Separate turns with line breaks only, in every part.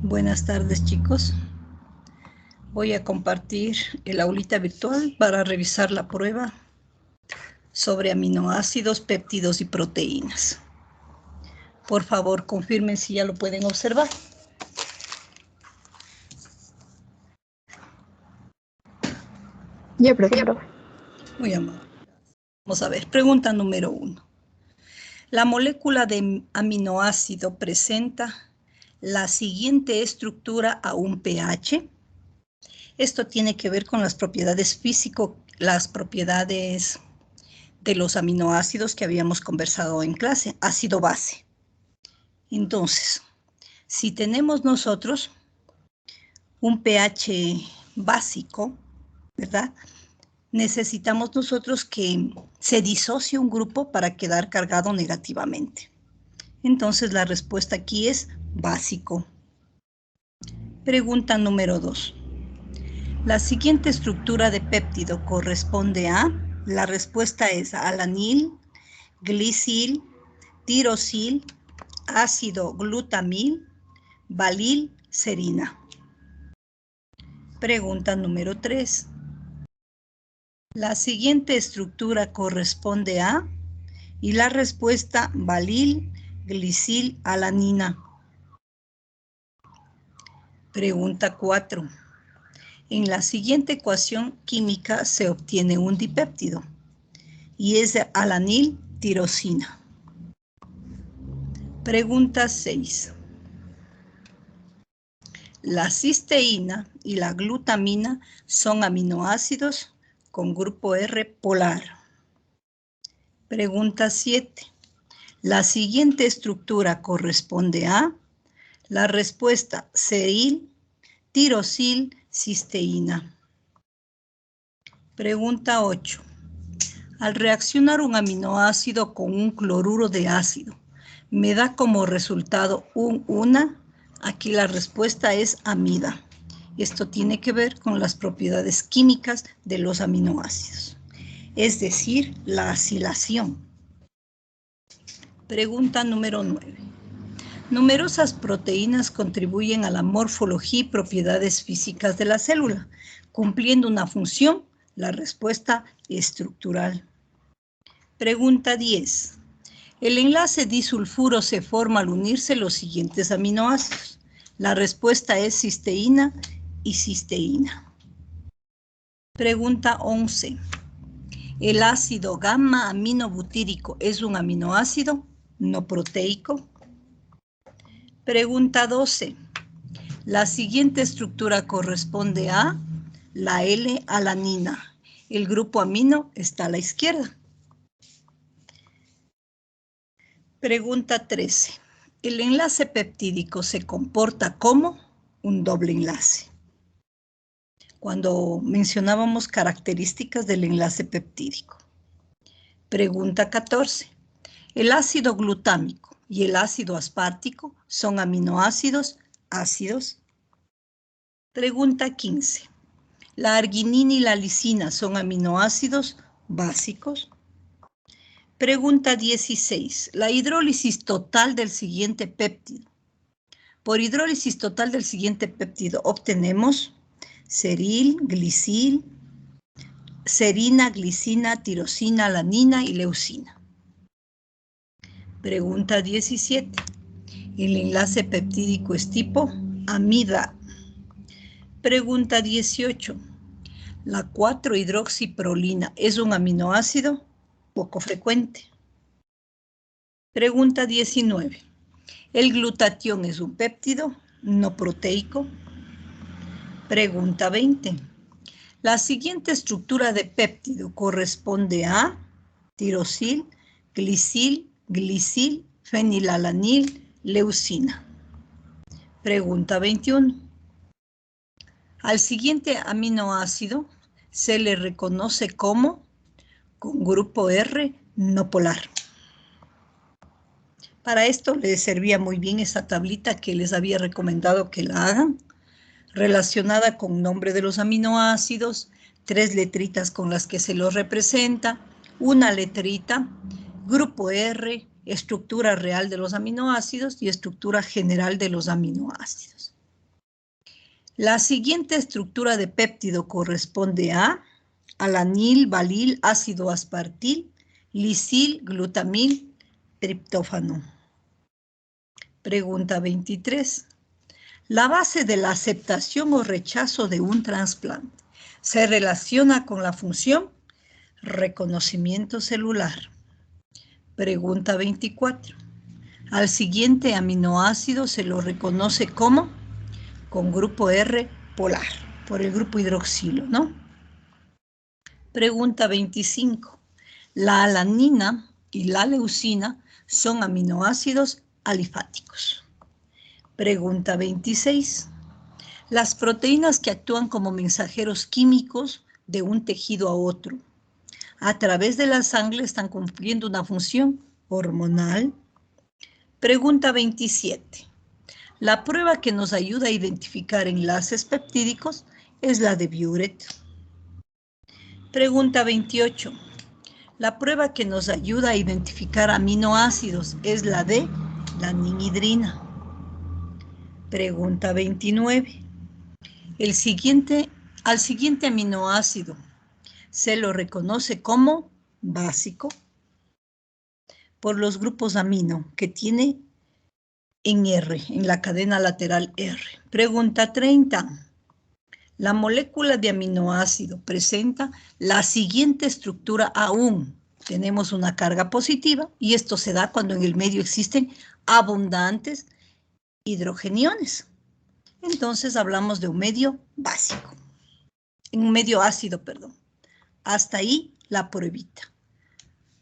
Buenas tardes, chicos. Voy a compartir el aulita virtual para revisar la prueba sobre aminoácidos, péptidos y proteínas. Por favor, confirmen si ya lo pueden observar.
Ya, profe.
Muy amable. Vamos a ver, pregunta número 1. La molécula de aminoácido presenta la siguiente estructura a un pH. Esto tiene que ver con las propiedades las propiedades de los aminoácidos que habíamos conversado en clase, ácido-base. Entonces, si tenemos nosotros un pH básico, ¿verdad? Necesitamos nosotros que se disocie un grupo para quedar cargado negativamente. Entonces, la respuesta aquí es básico. Pregunta número 2. La siguiente estructura de péptido corresponde a... La respuesta es alanil, glisil, tirosil, ácido glutamil, valil, serina. Pregunta número 3. La siguiente estructura corresponde a... Y la respuesta valil, glisil, alanina. Pregunta 4. En la siguiente ecuación química se obtiene un dipéptido y es alanil tirosina. Pregunta 6. La cisteína y la glutamina son aminoácidos con grupo R polar. Pregunta 7. La siguiente estructura corresponde a... La respuesta seril, tirosil, cisteína. Pregunta 8. Al reaccionar un aminoácido con un cloruro de ácido, me da como resultado una. Aquí la respuesta es amida. Esto tiene que ver con las propiedades químicas de los aminoácidos, es decir, la acilación. Pregunta número 9. Numerosas proteínas contribuyen a la morfología y propiedades físicas de la célula, cumpliendo una función. La respuesta estructural. Pregunta 10. El enlace disulfuro se forma al unirse los siguientes aminoácidos. La respuesta es cisteína y cisteína. Pregunta 11. ¿El ácido gamma-aminobutírico es un aminoácido no proteico? Pregunta 12. La siguiente estructura corresponde a la L-alanina. El grupo amino está a la izquierda. Pregunta 13. El enlace peptídico se comporta como un doble enlace. Cuando mencionábamos características del enlace peptídico. Pregunta 14. El ácido glutámico y el ácido aspartico son aminoácidos ácidos. Pregunta 15. La arginina y la lisina son aminoácidos básicos. Pregunta 16. La hidrólisis total del siguiente péptido. Por hidrólisis total del siguiente péptido obtenemos seril, glisil, serina, glicina, tirosina, alanina y leucina. Pregunta 17. El enlace peptídico es tipo amida. Pregunta 18. La 4-hidroxiprolina es un aminoácido poco frecuente. Pregunta 19. ¿El glutatión es un péptido no proteico? Pregunta 20. La siguiente estructura de péptido corresponde a tirosil, glisil, glisil, fenilalanil, leucina. Pregunta 21. Al siguiente aminoácido se le reconoce como con grupo R no polar. Para esto les servía muy bien esa tablita que les había recomendado que la hagan, relacionada con nombre de los aminoácidos, 3 letritas con las que se los representa, una letrita, grupo R, estructura real de los aminoácidos y estructura general de los aminoácidos. La siguiente estructura de péptido corresponde a alanil, valil, ácido aspartil, lisil, glutamil, triptófano. Pregunta 23. La base de la aceptación o rechazo de un trasplante se relaciona con la función reconocimiento celular. Pregunta 24. Al siguiente aminoácido se lo reconoce como con grupo R polar, por el grupo hidroxilo, ¿no? Pregunta 25. La alanina y la leucina son aminoácidos alifáticos. Pregunta 26. Las proteínas que actúan como mensajeros químicos de un tejido a otro, a través de la sangre están cumpliendo una función hormonal. Pregunta 27. La prueba que nos ayuda a identificar enlaces peptídicos es la de Biuret. Pregunta 28. La prueba que nos ayuda a identificar aminoácidos es la de la ninhidrina. Pregunta 29. Al siguiente aminoácido se lo reconoce como básico por los grupos amino que tiene en R, en la cadena lateral R. Pregunta 30. La molécula de aminoácido presenta la siguiente estructura aún. Tenemos una carga positiva y esto se da cuando en el medio existen abundantes hidrogeniones. Entonces hablamos de un medio básico, un medio ácido, perdón. Hasta ahí la pruebita.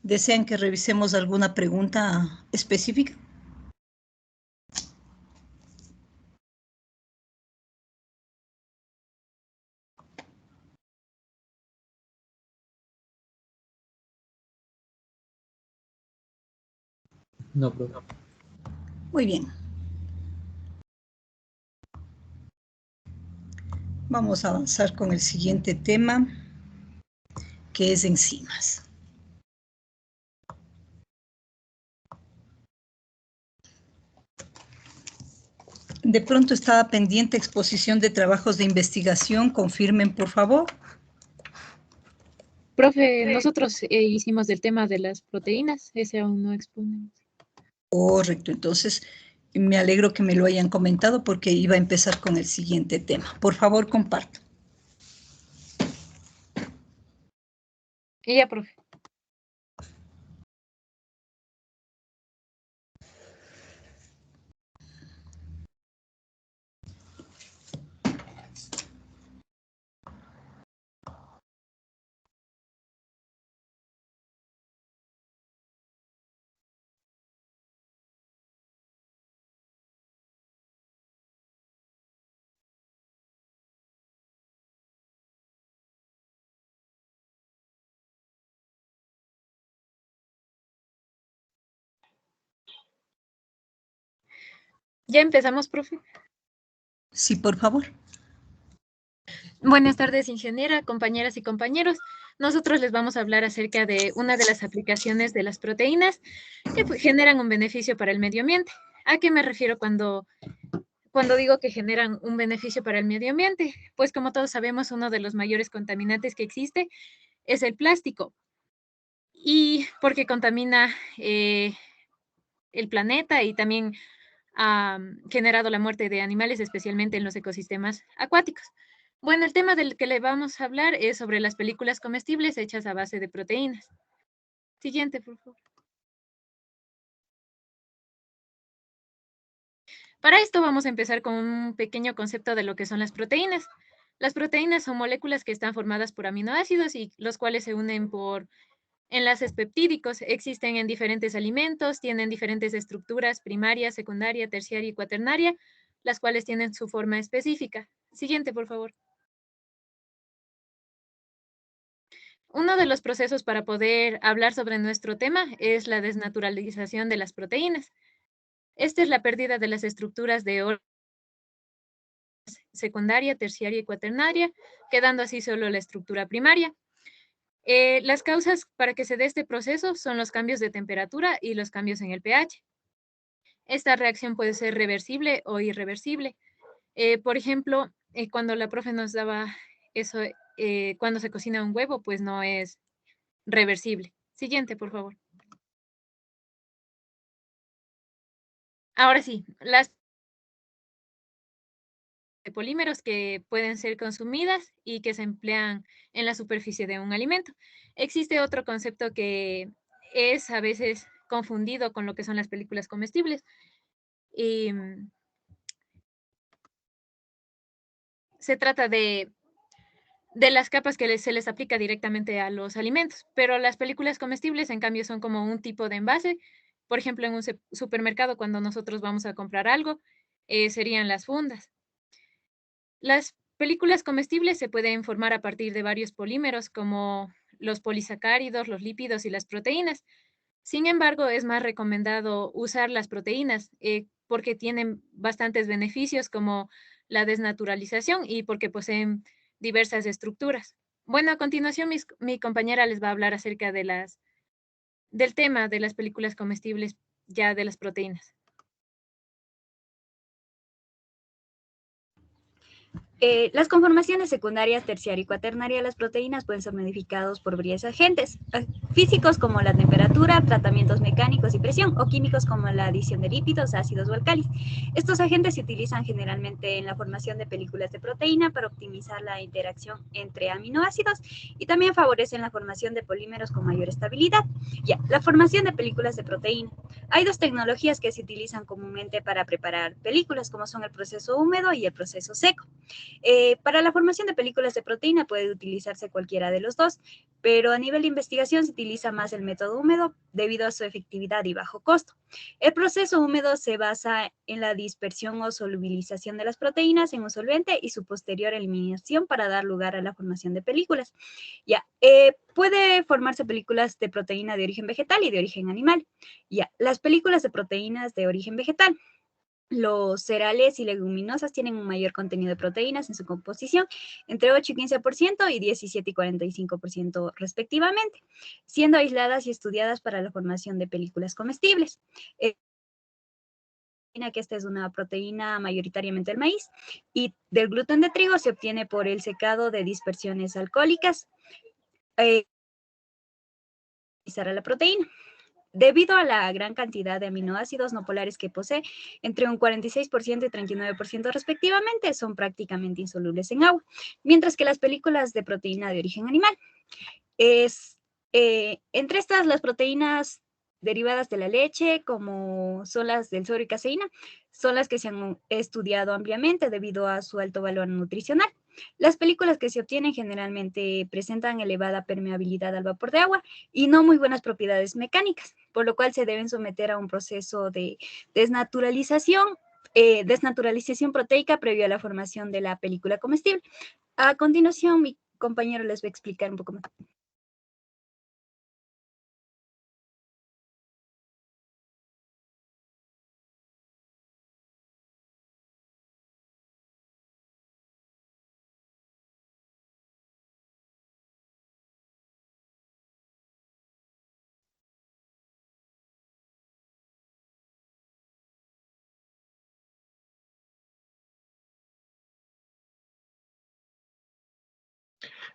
¿Desean que revisemos alguna pregunta específica?
No, profe.
Muy bien. Vamos a avanzar con el siguiente tema, que es enzimas. De pronto estaba pendiente exposición de trabajos de investigación. Confirmen, por favor.
Profe, nosotros hicimos el tema de las proteínas, ese aún no exponemos.
Correcto, entonces me alegro que me lo hayan comentado porque iba a empezar con el siguiente tema. Por favor, comparto.
Y ya, profe. ¿Ya empezamos, profe?
Sí, por favor.
Buenas tardes, ingeniera, compañeras y compañeros. Nosotros les vamos a hablar acerca de una de las aplicaciones de las proteínas que generan un beneficio para el medio ambiente. ¿A qué me refiero cuando digo que generan un beneficio para el medio ambiente? Pues como todos sabemos, uno de los mayores contaminantes que existe es el plástico. Y porque contamina el planeta y también ha generado la muerte de animales, especialmente en los ecosistemas acuáticos. Bueno, el tema del que le vamos a hablar es sobre las películas comestibles hechas a base de proteínas. Siguiente, por favor. Para esto vamos a empezar con un pequeño concepto de lo que son las proteínas. Las proteínas son moléculas que están formadas por aminoácidos y los cuales se unen por enlaces peptídicos. Existen en diferentes alimentos, tienen diferentes estructuras primaria, secundaria, terciaria y cuaternaria, las cuales tienen su forma específica. Siguiente, por favor. Uno de los procesos para poder hablar sobre nuestro tema es la desnaturalización de las proteínas. Esta es la pérdida de las estructuras de orden secundaria, terciaria y cuaternaria, quedando así solo la estructura primaria. Las causas para que se dé este proceso son los cambios de temperatura y los cambios en el pH. Esta reacción puede ser reversible o irreversible. Por ejemplo, cuando la profe nos daba eso, cuando se cocina un huevo, pues no es reversible. Siguiente, por favor. Ahora sí, las de polímeros que pueden ser consumidas y que se emplean en la superficie de un alimento. Existe otro concepto que es a veces confundido con lo que son las películas comestibles. Y se trata de las capas que se les aplica directamente a los alimentos, pero las películas comestibles, en cambio, son como un tipo de envase. Por ejemplo, en un supermercado, cuando nosotros vamos a comprar algo, serían las fundas. Las películas comestibles se pueden formar a partir de varios polímeros, como los polisacáridos, los lípidos y las proteínas. Sin embargo, es más recomendado usar las proteínas porque tienen bastantes beneficios como la desnaturalización y porque poseen diversas estructuras. Bueno, a continuación mi compañera les va a hablar acerca del tema de las películas comestibles, ya de las proteínas.
Las conformaciones secundarias, terciaria y cuaternaria de las proteínas pueden ser modificados por varios agentes físicos como la temperatura, tratamientos mecánicos y presión, o químicos como la adición de lípidos, ácidos o alcalis. Estos agentes se utilizan generalmente en la formación de películas de proteína para optimizar la interacción entre aminoácidos y también favorecen la formación de polímeros con mayor estabilidad. Ya, la formación de películas de proteína. Hay dos tecnologías que se utilizan comúnmente para preparar películas, como son el proceso húmedo y el proceso seco. Para la formación de películas de proteína puede utilizarse cualquiera de los dos, pero a nivel de investigación se utiliza más el método húmedo debido a su efectividad y bajo costo. El proceso húmedo se basa en la dispersión o solubilización de las proteínas en un solvente y su posterior eliminación para dar lugar a la formación de películas. Ya, puede formarse películas de proteína de origen vegetal y de origen animal. Ya, las películas de proteínas de origen vegetal. Los cereales y leguminosas tienen un mayor contenido de proteínas en su composición, entre 8 y 15% y 17 y 45% respectivamente, siendo aisladas y estudiadas para la formación de películas comestibles. Que esta es una proteína mayoritariamente del maíz, y del gluten de trigo se obtiene por el secado de dispersiones alcohólicas a la proteína. Debido a la gran cantidad de aminoácidos no polares que posee, entre un 46% y 39% respectivamente, son prácticamente insolubles en agua, mientras que las películas de proteína de origen animal entre estas, las proteínas derivadas de la leche, como son las del suero y caseína, son las que se han estudiado ampliamente debido a su alto valor nutricional. Las películas que se obtienen generalmente presentan elevada permeabilidad al vapor de agua y no muy buenas propiedades mecánicas, por lo cual se deben someter a un proceso de desnaturalización proteica previo a la formación de la película comestible. A continuación, mi compañero les va a explicar un poco más.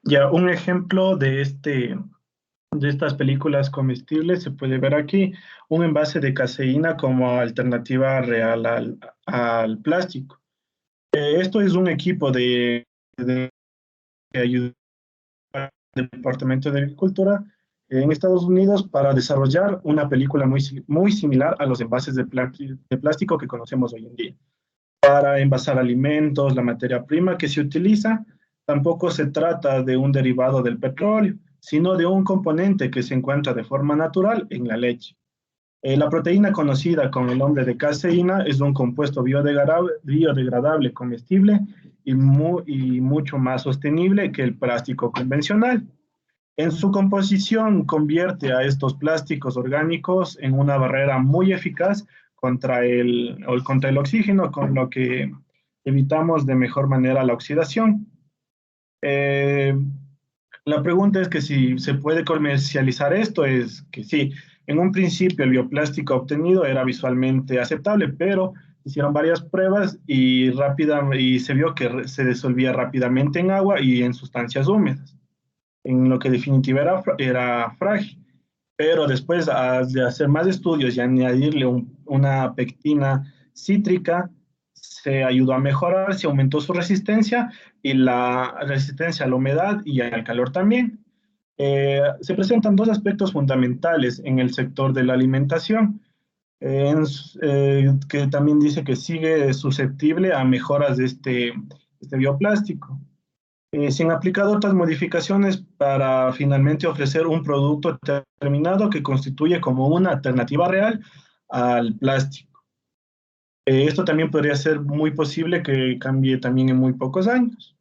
Ya, un ejemplo de estas películas comestibles se puede ver aquí, un envase de caseína como alternativa real al plástico. Esto es un equipo que ayuda al Departamento de Agricultura en Estados Unidos para desarrollar una película muy similar a los envases de plástico que conocemos hoy en día. Para envasar alimentos, la materia prima que se utiliza, tampoco se trata de un derivado del petróleo, sino de un componente que se encuentra de forma natural en la leche. La proteína conocida con el nombre de caseína es un compuesto biodegradable comestible y mucho más sostenible que el plástico convencional. En su composición convierte a estos plásticos orgánicos en una barrera muy eficaz contra el oxígeno, con lo que evitamos de mejor manera la oxidación. Eh, la pregunta es que si se puede comercializar esto, es que sí. En un principio el bioplástico obtenido era visualmente aceptable, pero Hicieron varias pruebas y se vio que se disolvía rápidamente en agua y en sustancias húmedas, en lo que definitivamente era frágil. Pero después de hacer más estudios y añadirle una pectina cítrica, se ayudó a mejorar, se aumentó su resistencia y la resistencia a la humedad y al calor también. Se presentan dos aspectos fundamentales en el sector de la alimentación, que también dice que sigue susceptible a mejoras de este bioplástico. Se han aplicado otras modificaciones para finalmente ofrecer un producto terminado que constituye como una alternativa real al plástico. Esto también podría ser muy posible que cambie también en muy pocos años.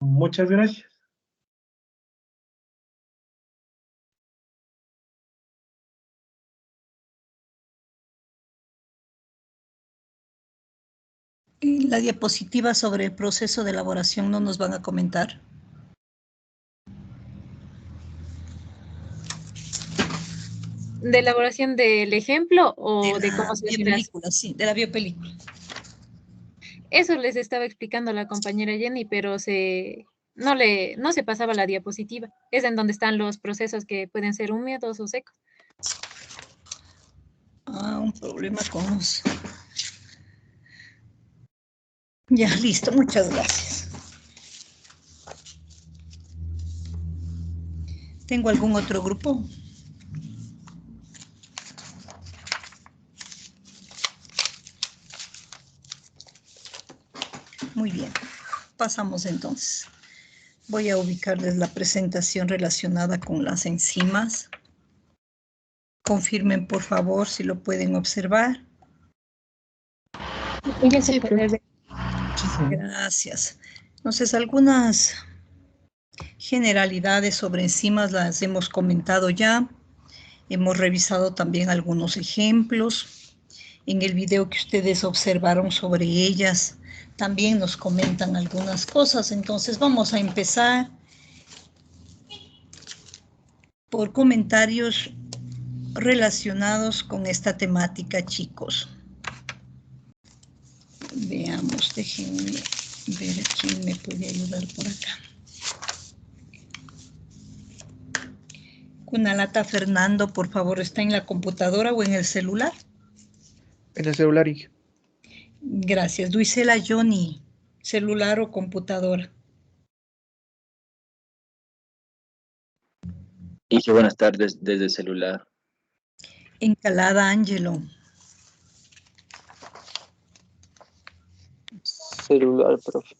Muchas gracias.
¿Y la diapositiva sobre el proceso de elaboración no nos van a comentar?
¿De elaboración del ejemplo o de cómo se hace?
Biopelícula, sí, de la biopelícula.
Eso les estaba explicando la compañera Jenny, pero no se pasaba la diapositiva. Es en donde están los procesos que pueden ser húmedos o secos.
Ah, un problema con los... Ya, listo, muchas gracias. ¿Tengo algún otro grupo? Muy bien, pasamos entonces. Voy a ubicarles la presentación relacionada con las enzimas. Confirmen, por favor, si lo pueden observar.
Sí,
gracias. Entonces, algunas generalidades sobre enzimas las hemos comentado ya. Hemos revisado también algunos ejemplos. En el video que ustedes observaron sobre ellas, también nos comentan algunas cosas. Entonces, vamos a empezar por comentarios relacionados con esta temática, chicos. Veamos, déjenme ver quién me puede ayudar por acá. Kunalata Fernando, por favor, ¿está en la computadora o en el celular?
En el celular, Inge.
Gracias. Duisela Johnny, ¿celular o computadora?
Inge, buenas tardes desde el celular.
Encalada Ángelo.
Celular, profe.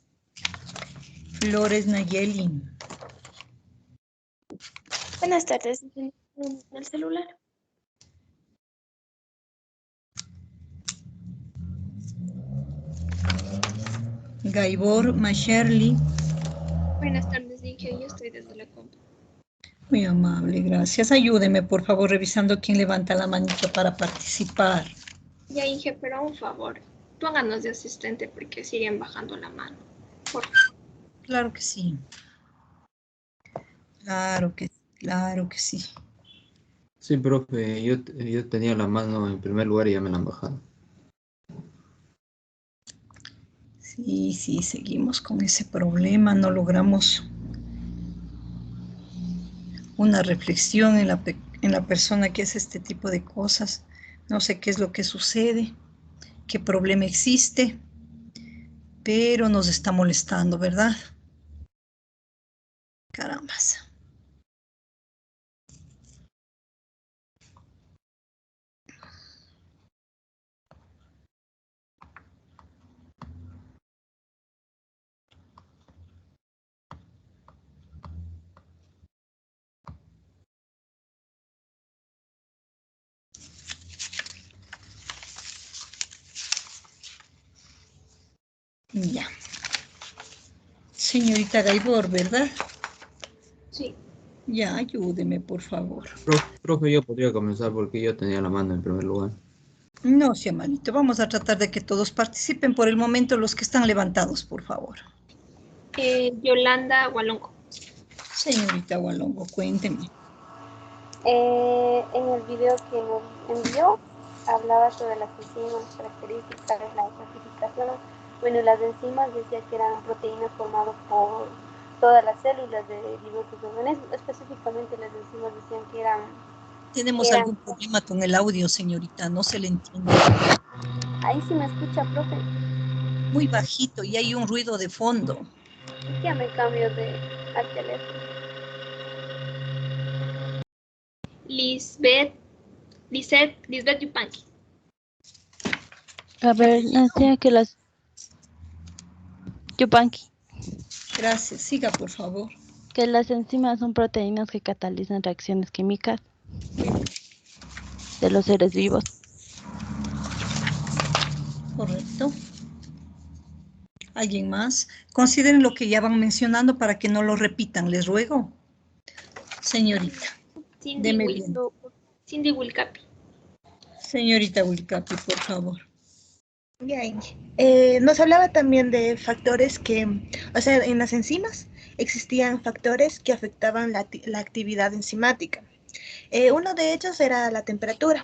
Flores Nayeli.
Buenas tardes, en el celular.
Gaibor Masherly.
Buenas tardes, Inge, yo estoy desde la compu.
Muy amable, gracias. Ayúdeme, por favor, revisando quién levanta la manito para participar.
Ya, Inge, pero un favor, pónganos de asistente porque siguen bajando la mano. Por favor.
Claro que sí. Claro que sí.
Sí, profe, yo tenía la mano en primer lugar y ya me la han bajado.
Sí, seguimos con ese problema, no logramos una reflexión en la persona que hace este tipo de cosas. No sé qué es lo que sucede, qué problema existe, pero nos está molestando, ¿verdad? Carambas. Ya. Señorita Gaibor, ¿verdad?
Sí.
Ya, ayúdeme, por favor.
Profe, yo podría comenzar porque yo tenía la mano en primer lugar.
No sea malito, vamos a tratar de que todos participen por el momento, los que están levantados, por favor.
Yolanda Hualongo.
Señorita Hualongo, cuénteme.
En el video que nos envió, hablaba sobre las enzimas, las características, la clasificación. Bueno, las enzimas decía que eran proteínas formadas por todas las células de diversos organismos, específicamente las enzimas decían que eran...
Tenemos algún problema con el audio, señorita, no se le entiende.
Ahí sí me escucha, profe.
Muy bajito y hay un ruido de fondo.
Ya me cambio al teléfono.
Lisbeth Yupanqui.
A ver, decía que las... Yupanqui.
Gracias, siga por favor.
Que las enzimas son proteínas que catalizan reacciones químicas de los seres vivos.
Correcto. ¿Alguien más? Consideren lo que ya van mencionando para que no lo repitan, les ruego. Señorita.
Cindy Wilcapi.
Señorita Wilcapi, por favor.
Bien. Nos hablaba también de factores que, o sea, en las enzimas existían factores que afectaban la actividad enzimática. Uno de ellos era la temperatura.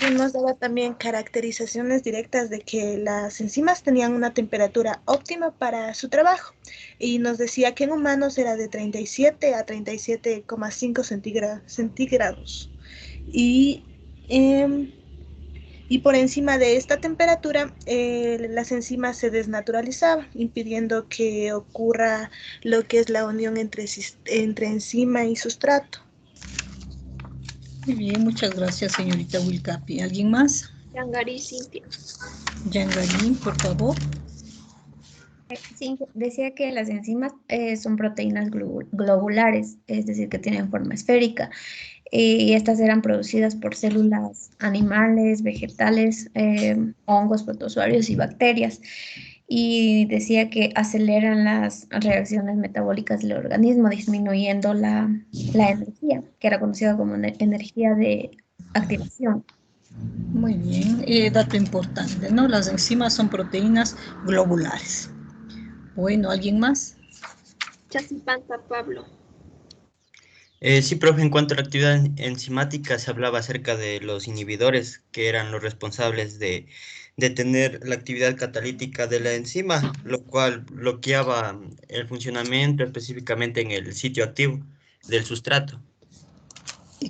Y nos daba también caracterizaciones directas de que las enzimas tenían una temperatura óptima para su trabajo. Y nos decía que en humanos era de 37 a 37,5 centígrados. Y por encima de esta temperatura, las enzimas se desnaturalizaban, impidiendo que ocurra lo que es la unión entre enzima y sustrato.
Muy bien, muchas gracias, señorita Wilcapi. ¿Alguien más?
Yangari Cintia.
Yangari, por favor.
Sí, decía que las enzimas son proteínas globulares, es decir, que tienen forma esférica. Y estas eran producidas por células animales, vegetales, hongos, protozoarios y bacterias. Y decía que aceleran las reacciones metabólicas del organismo, disminuyendo la energía, que era conocida como energía de activación.
Muy bien, dato importante, ¿no? Las enzimas son proteínas globulares. Bueno, ¿alguien más?
Chasipanta Pablo.
Sí, profe, en cuanto a la actividad enzimática se hablaba acerca de los inhibidores, que eran los responsables de detener la actividad catalítica de la enzima, lo cual bloqueaba el funcionamiento específicamente en el sitio activo del sustrato.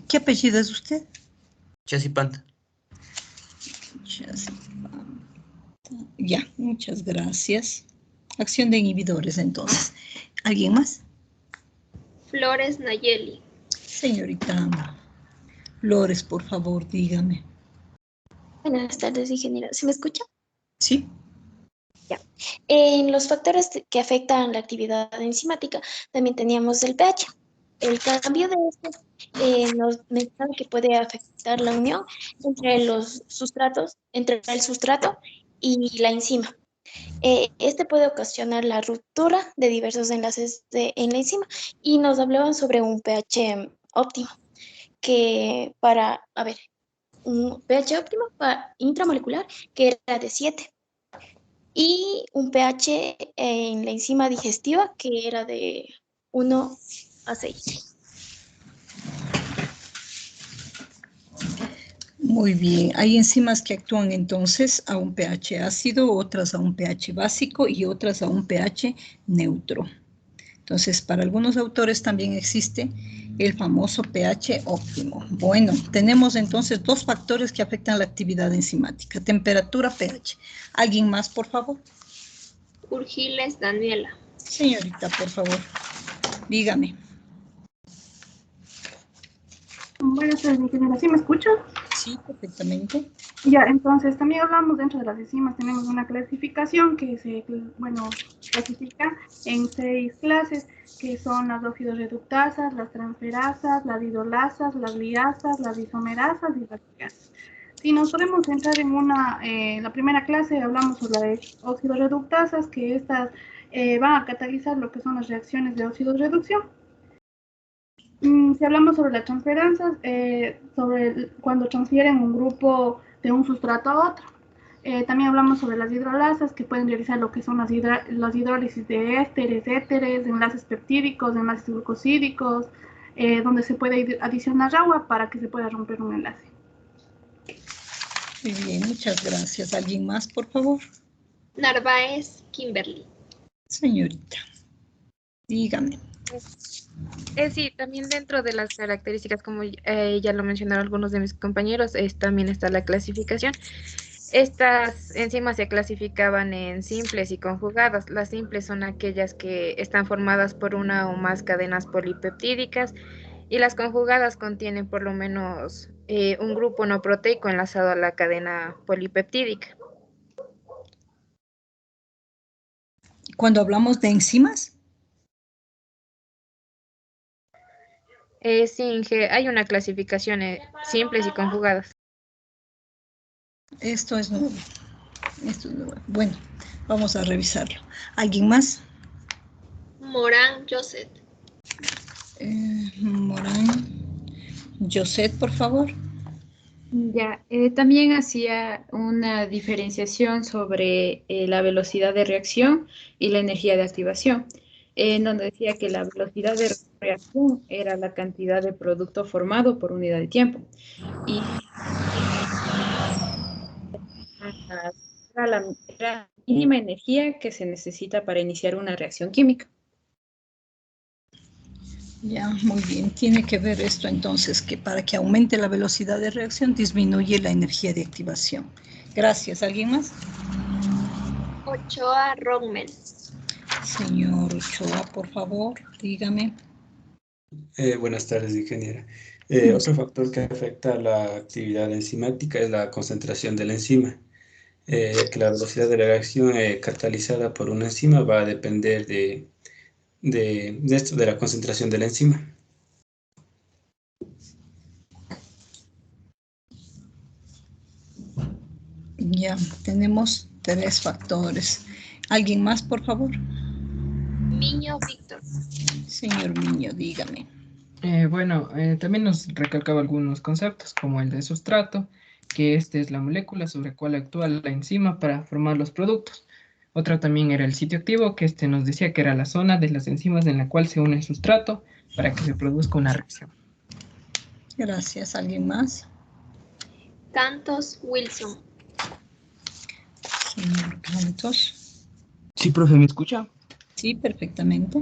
¿Qué apellido es usted?
Chasipanta.
Chasipanta. Ya, muchas gracias. Acción de inhibidores, entonces. ¿Alguien más?
Flores Nayeli.
Señorita Flores, por favor, dígame.
Buenas tardes, ingeniera. ¿Se me escucha?
Sí.
Ya. En los factores que afectan la actividad enzimática también teníamos el pH. El cambio de este nos menciona que puede afectar la unión entre los sustratos, entre el sustrato y la enzima. Este puede ocasionar la ruptura de diversos enlaces en la enzima y nos hablaban sobre un pH óptimo, que un pH óptimo para intramolecular que era de 7 y un pH en la enzima digestiva que era de 1 a 6.
Muy bien, hay enzimas que actúan entonces a un pH ácido, otras a un pH básico y otras a un pH neutro. Entonces, para algunos autores también existe el famoso pH óptimo. Bueno, tenemos entonces dos factores que afectan la actividad enzimática, temperatura, pH. ¿Alguien más, por favor?
Urgiles Daniela.
Señorita, por favor, dígame.
Buenas tardes, ingeniera. ¿Sí me escucha?
Sí, perfectamente.
Ya, entonces también hablamos dentro de las enzimas, tenemos una clasificación que se, clasifica en 6 clases, que son las oxidorreductasas, las transferasas, las hidrolasas, las liasas, las isomerasas y las ligasas. Si nos podemos centrar en la primera clase, hablamos sobre las oxidorreductasas, que estas van a catalizar lo que son las reacciones de oxidorreducción. Si hablamos sobre las transferencias, sobre cuando transfieren un grupo de un sustrato a otro. También hablamos sobre las hidrolasas, que pueden realizar lo que son las hidrólisis de ésteres, enlaces peptídicos, enlaces glucosídicos, donde se puede adicionar agua para que se pueda romper un enlace.
Muy bien, muchas gracias. ¿Alguien más, por favor?
Narváez Kimberly.
Señorita, dígame.
Sí, también dentro de las características, como ya lo mencionaron algunos de mis compañeros, también está la clasificación. Estas enzimas se clasificaban en simples y conjugadas. Las simples son aquellas que están formadas por una o más cadenas polipeptídicas y las conjugadas contienen por lo menos un grupo no proteico enlazado a la cadena polipeptídica.
Cuando hablamos de enzimas,
Sí, Inge, hay una clasificación simples y conjugadas.
esto es nuevo. Esto es nuevo. Bueno, vamos a revisarlo. ¿Alguien más?
Morán Joseph.
Morán Joseph, por favor.
Ya, también hacía una diferenciación sobre la velocidad de reacción y la energía de activación, en donde decía que la velocidad de reacción era la cantidad de producto formado por unidad de tiempo y era la mínima energía que se necesita para iniciar una reacción química.
Ya, muy bien. Tiene que ver esto entonces, que para que aumente la velocidad de reacción disminuye la energía de activación. Gracias. ¿Alguien más?
Ochoa Rommel.
Señor Ochoa, por favor, dígame.
Buenas tardes, ingeniera. Otro factor que afecta la actividad enzimática es la concentración de la enzima, ya que la velocidad de la reacción catalizada por una enzima va a depender de la concentración de la enzima.
Ya, tenemos 3 factores. ¿Alguien más, por favor?
Miño Víctor.
Señor Miño, dígame.
También nos recalcaba algunos conceptos, como el de sustrato, que esta es la molécula sobre la cual actúa la enzima para formar los productos. Otro también era el sitio activo, que nos decía que era la zona de las enzimas en la cual se une el sustrato para que se produzca una reacción.
Gracias. ¿Alguien más?
Cantos Wilson.
Señor Cantos.
Sí, profe, ¿me escucha?
Sí, perfectamente.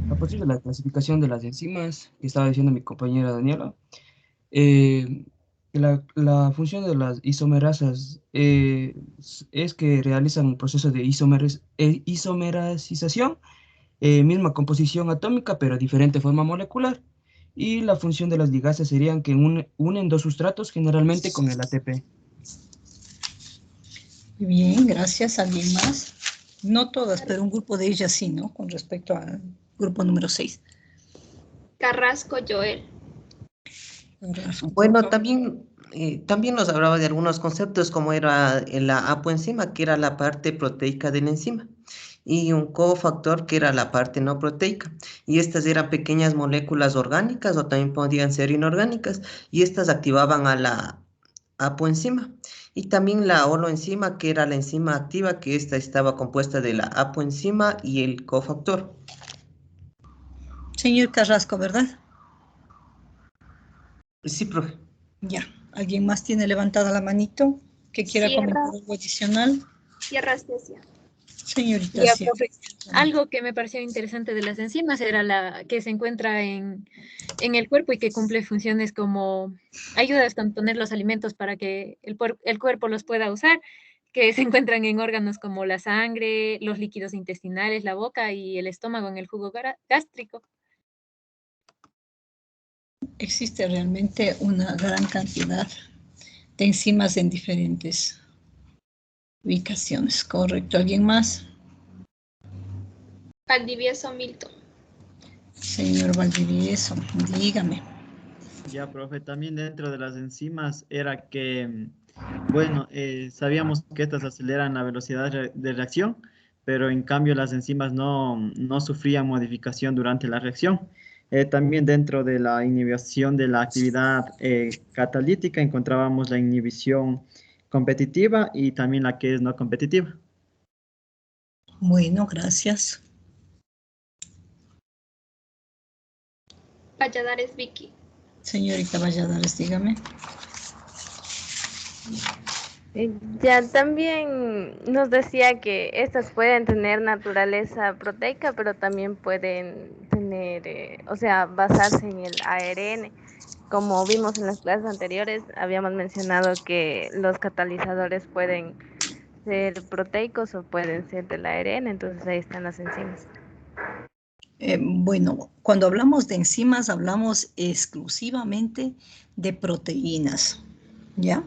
A partir de la clasificación de las enzimas que estaba diciendo mi compañera Daniela, la función de las isomerasas es que realizan un proceso de isomerasización, misma composición atómica, pero diferente forma molecular. Y la función de las ligasas serían que unen dos sustratos, generalmente con el ATP.
Bien, gracias. ¿Alguien más? No todas, pero un grupo de ellas sí, ¿no? Con respecto al grupo número 6.
Carrasco Joel.
Bueno, también nos hablaba de algunos conceptos como era la apoenzima, que era la parte proteica de la enzima, y un cofactor, que era la parte no proteica. Y estas eran pequeñas moléculas orgánicas o también podían ser inorgánicas, y estas activaban a la apoenzima. Y también la holoenzima, que era la enzima activa, que esta estaba compuesta de la apoenzima y el cofactor.
Señor Carrasco, ¿verdad?
Sí, profe.
Ya. ¿Alguien más tiene levantada la manito que quiera comentar algo adicional?
Sierra Cecia.
Señorita
Ya,
Sierra.
profe, algo que me pareció interesante de las enzimas era la que se encuentra en el cuerpo y que cumple funciones como ayuda a descomponer los alimentos para que el cuerpo los pueda usar, que se encuentran en órganos como la sangre, los líquidos intestinales, la boca y el estómago en el jugo gástrico.
Existe realmente una gran cantidad de enzimas en diferentes ubicaciones. Correcto. ¿Alguien más?
Valdivieso Milton.
Señor Valdivieso, dígame.
Ya, profe, también dentro de las enzimas era que, sabíamos que estas aceleran la velocidad de reacción, pero en cambio las enzimas no sufrían modificación durante la reacción. También dentro de la inhibición de la actividad catalítica encontrábamos la inhibición competitiva y también la que es no competitiva.
Bueno, gracias.
Valladares Vicky.
Señorita Valladares, dígame.
Ya también nos decía que estas pueden tener naturaleza proteica, pero también pueden tener, o sea, basarse en el ARN. Como vimos en las clases anteriores, habíamos mencionado que los catalizadores pueden ser proteicos o pueden ser del ARN, entonces ahí están las enzimas.
Bueno, cuando hablamos de enzimas, hablamos exclusivamente de proteínas, ¿ya?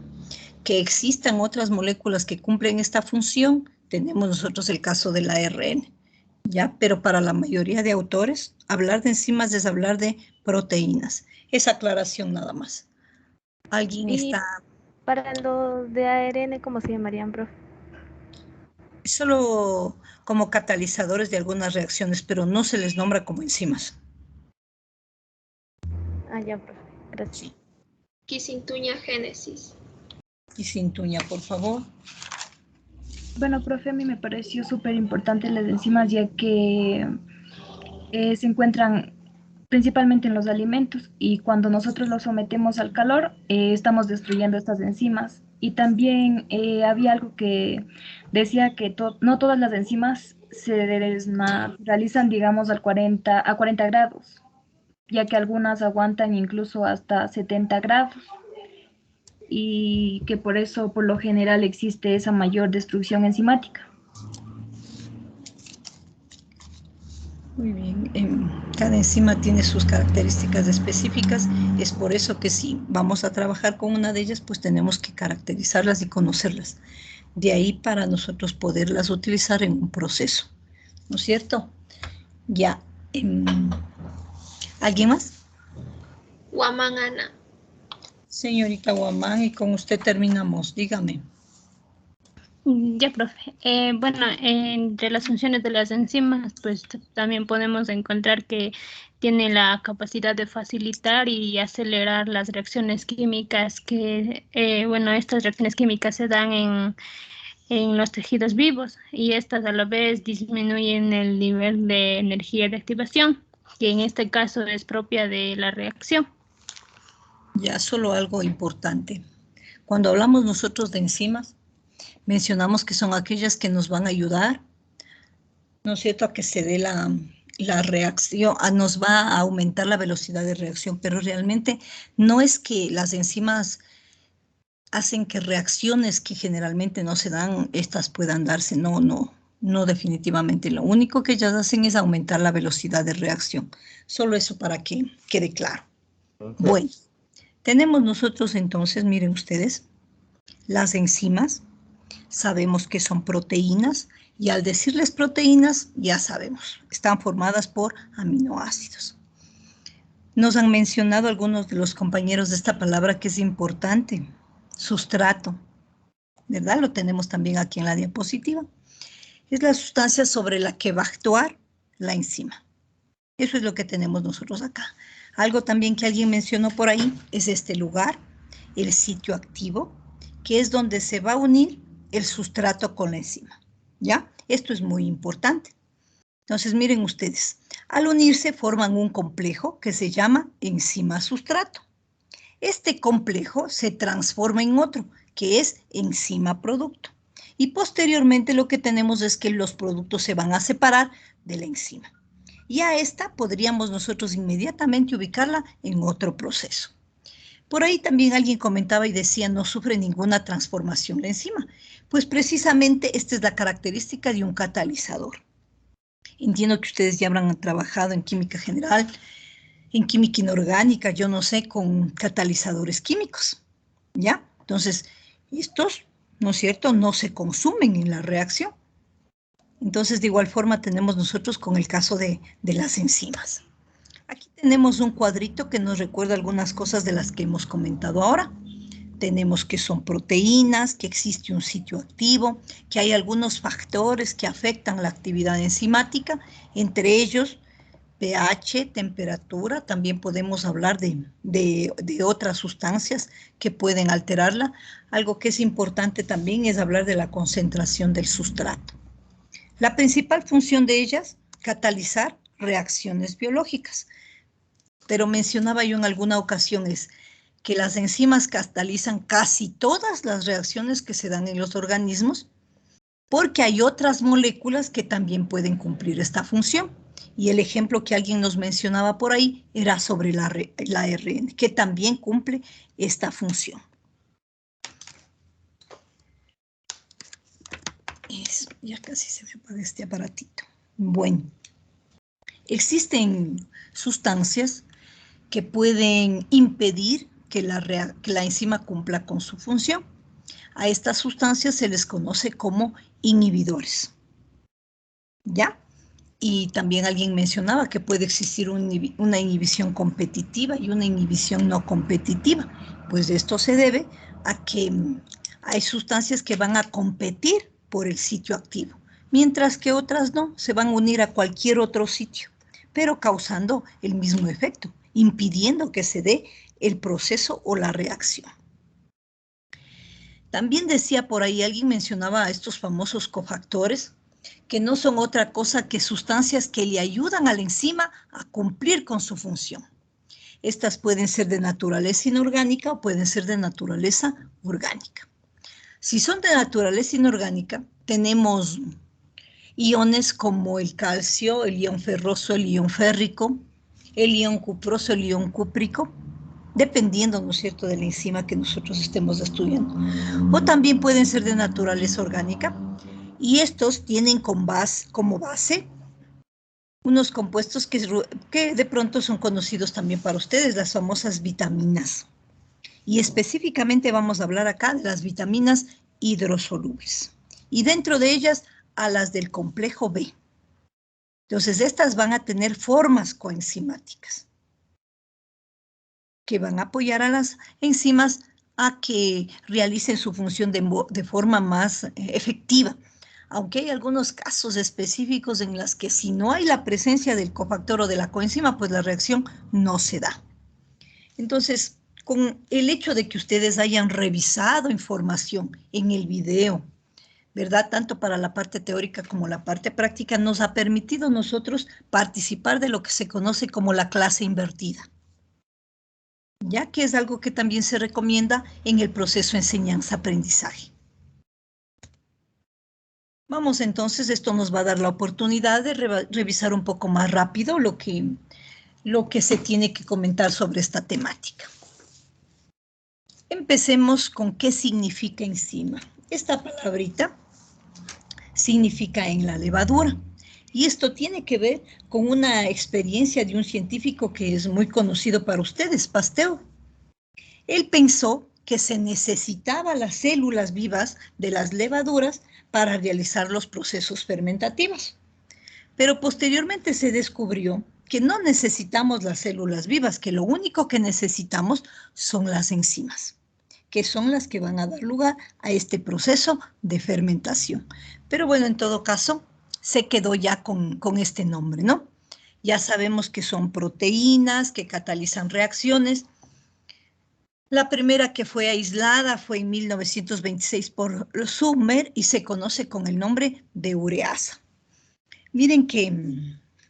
Que existan otras moléculas que cumplen esta función, tenemos nosotros el caso del ARN, ¿ya? Pero para la mayoría de autores, hablar de enzimas es hablar de proteínas. Esa aclaración nada más. ¿Alguien está...?
Para los de ARN, ¿cómo se llamarían, profe?
Solo como catalizadores de algunas reacciones, pero no se les nombra como enzimas.
Ah, ya, profe. Gracias.
Quisintuña génesis.
Quisintuña, por favor.
Bueno, profe, a mí me pareció súper importante las enzimas, ya que se encuentran principalmente en los alimentos, y cuando nosotros los sometemos al calor, estamos destruyendo estas enzimas. Y también había algo que decía que no todas las enzimas se desnaturalizan, digamos, a 40 grados, ya que algunas aguantan incluso hasta 70 grados. Y que por eso, por lo general, existe esa mayor destrucción enzimática.
Muy bien, cada enzima tiene sus características específicas, es por eso que si vamos a trabajar con una de ellas, pues tenemos que caracterizarlas y conocerlas. De ahí para nosotros poderlas utilizar en un proceso, ¿no es cierto? Ya, ¿alguien más?
Guamán Ana.
Señorita Guamán, y con usted terminamos, dígame.
Ya, profe. Bueno, entre las funciones de las enzimas, pues también podemos encontrar que tiene la capacidad de facilitar y acelerar las reacciones químicas que, bueno, estas reacciones químicas se dan en los tejidos vivos, y estas a la vez disminuyen el nivel de energía de activación, que en este caso es propia de la reacción.
Ya, solo algo importante. Cuando hablamos nosotros de enzimas, mencionamos que son aquellas que nos van a ayudar, ¿no es cierto?, a que se dé la reacción, nos va a aumentar la velocidad de reacción, pero realmente no es que las enzimas hacen que reacciones que generalmente no se dan, estas puedan darse, no definitivamente. Lo único que ellas hacen es aumentar la velocidad de reacción. Solo eso para que quede claro. Okay. Bueno, tenemos nosotros entonces, miren ustedes, las enzimas. Sabemos que son proteínas, y al decirles proteínas, ya sabemos, están formadas por aminoácidos. Nos han mencionado algunos de los compañeros de esta palabra que es importante, sustrato, ¿verdad? Lo tenemos también aquí en la diapositiva. Es la sustancia sobre la que va a actuar la enzima. Eso es lo que tenemos nosotros acá. Algo también que alguien mencionó por ahí es este lugar, el sitio activo, que es donde se va a unir el sustrato con la enzima, ¿ya? Esto es muy importante. Entonces, miren ustedes, al unirse forman un complejo que se llama enzima-sustrato. Este complejo se transforma en otro, que es enzima-producto. Y posteriormente lo que tenemos es que los productos se van a separar de la enzima. Y a esta podríamos nosotros inmediatamente ubicarla en otro proceso. Por ahí también alguien comentaba y decía, no sufre ninguna transformación la enzima. Pues precisamente esta es la característica de un catalizador. Entiendo que ustedes ya habrán trabajado en química general, en química inorgánica, yo no sé, con catalizadores químicos, ¿ya? Entonces, estos, ¿no es cierto?, no se consumen en la reacción. Entonces, de igual forma tenemos nosotros con el caso de las enzimas. Aquí tenemos un cuadrito que nos recuerda algunas cosas de las que hemos comentado ahora. Tenemos que son proteínas, que existe un sitio activo, que hay algunos factores que afectan la actividad enzimática, entre ellos pH, temperatura, también podemos hablar de otras sustancias que pueden alterarla. Algo que es importante también es hablar de la concentración del sustrato. La principal función de ellas, catalizar reacciones biológicas. pero mencionaba yo en alguna ocasión es que las enzimas catalizan casi todas las reacciones que se dan en los organismos, porque hay otras moléculas que también pueden cumplir esta función. Y el ejemplo que alguien nos mencionaba por ahí era sobre la ARN, que también cumple esta función. Ya casi se me apaga este aparatito. Bueno, existen sustancias que pueden impedir que la enzima cumpla con su función. A estas sustancias se les conoce como inhibidores. ¿Ya? Y también alguien mencionaba que puede existir una inhibición competitiva y una inhibición no competitiva. Pues esto se debe a que hay sustancias que van a competir por el sitio activo, mientras que otras no, se van a unir a cualquier otro sitio, pero causando el mismo efecto, impidiendo que se dé el proceso o la reacción. También decía por ahí, alguien mencionaba a estos famosos cofactores, que no son otra cosa que sustancias que le ayudan a la enzima a cumplir con su función. Estas pueden ser de naturaleza inorgánica o pueden ser de naturaleza orgánica. Si son de naturaleza inorgánica, tenemos iones como el calcio, el ion ferroso, el ion férrico, el ion cuproso, el ion cúprico, dependiendo, ¿no es cierto?, de la enzima que nosotros estemos estudiando. O también pueden ser de naturaleza orgánica, y estos tienen como base unos compuestos que de pronto son conocidos también para ustedes, las famosas vitaminas. Y específicamente vamos a hablar acá de las vitaminas hidrosolubles. Y dentro de ellas, a las del complejo B. Entonces, estas van a tener formas coenzimáticas que van a apoyar a las enzimas a que realicen su función de forma más efectiva. Aunque hay algunos casos específicos en los que si no hay la presencia del cofactor o de la coenzima, pues la reacción no se da. Entonces, con el hecho de que ustedes hayan revisado información en el video, ¿verdad? Tanto para la parte teórica como la parte práctica, nos ha permitido nosotros participar de lo que se conoce como la clase invertida, ya que es algo que también se recomienda en el proceso enseñanza-aprendizaje. Vamos entonces, esto nos va a dar la oportunidad de revisar un poco más rápido lo que se tiene que comentar sobre esta temática. Empecemos con qué significa enzima. Esta palabrita significa en la levadura. Y esto tiene que ver con una experiencia de un científico que es muy conocido para ustedes, Pasteur. Él pensó que se necesitaba las células vivas de las levaduras para realizar los procesos fermentativos. Pero posteriormente se descubrió que no necesitamos las células vivas, que lo único que necesitamos son las enzimas, que son las que van a dar lugar a este proceso de fermentación. Pero bueno, en todo caso, se quedó ya con este nombre, ¿no? Ya sabemos que son proteínas que catalizan reacciones. La primera que fue aislada fue en 1926 por Sumer y se conoce con el nombre de ureasa. Miren que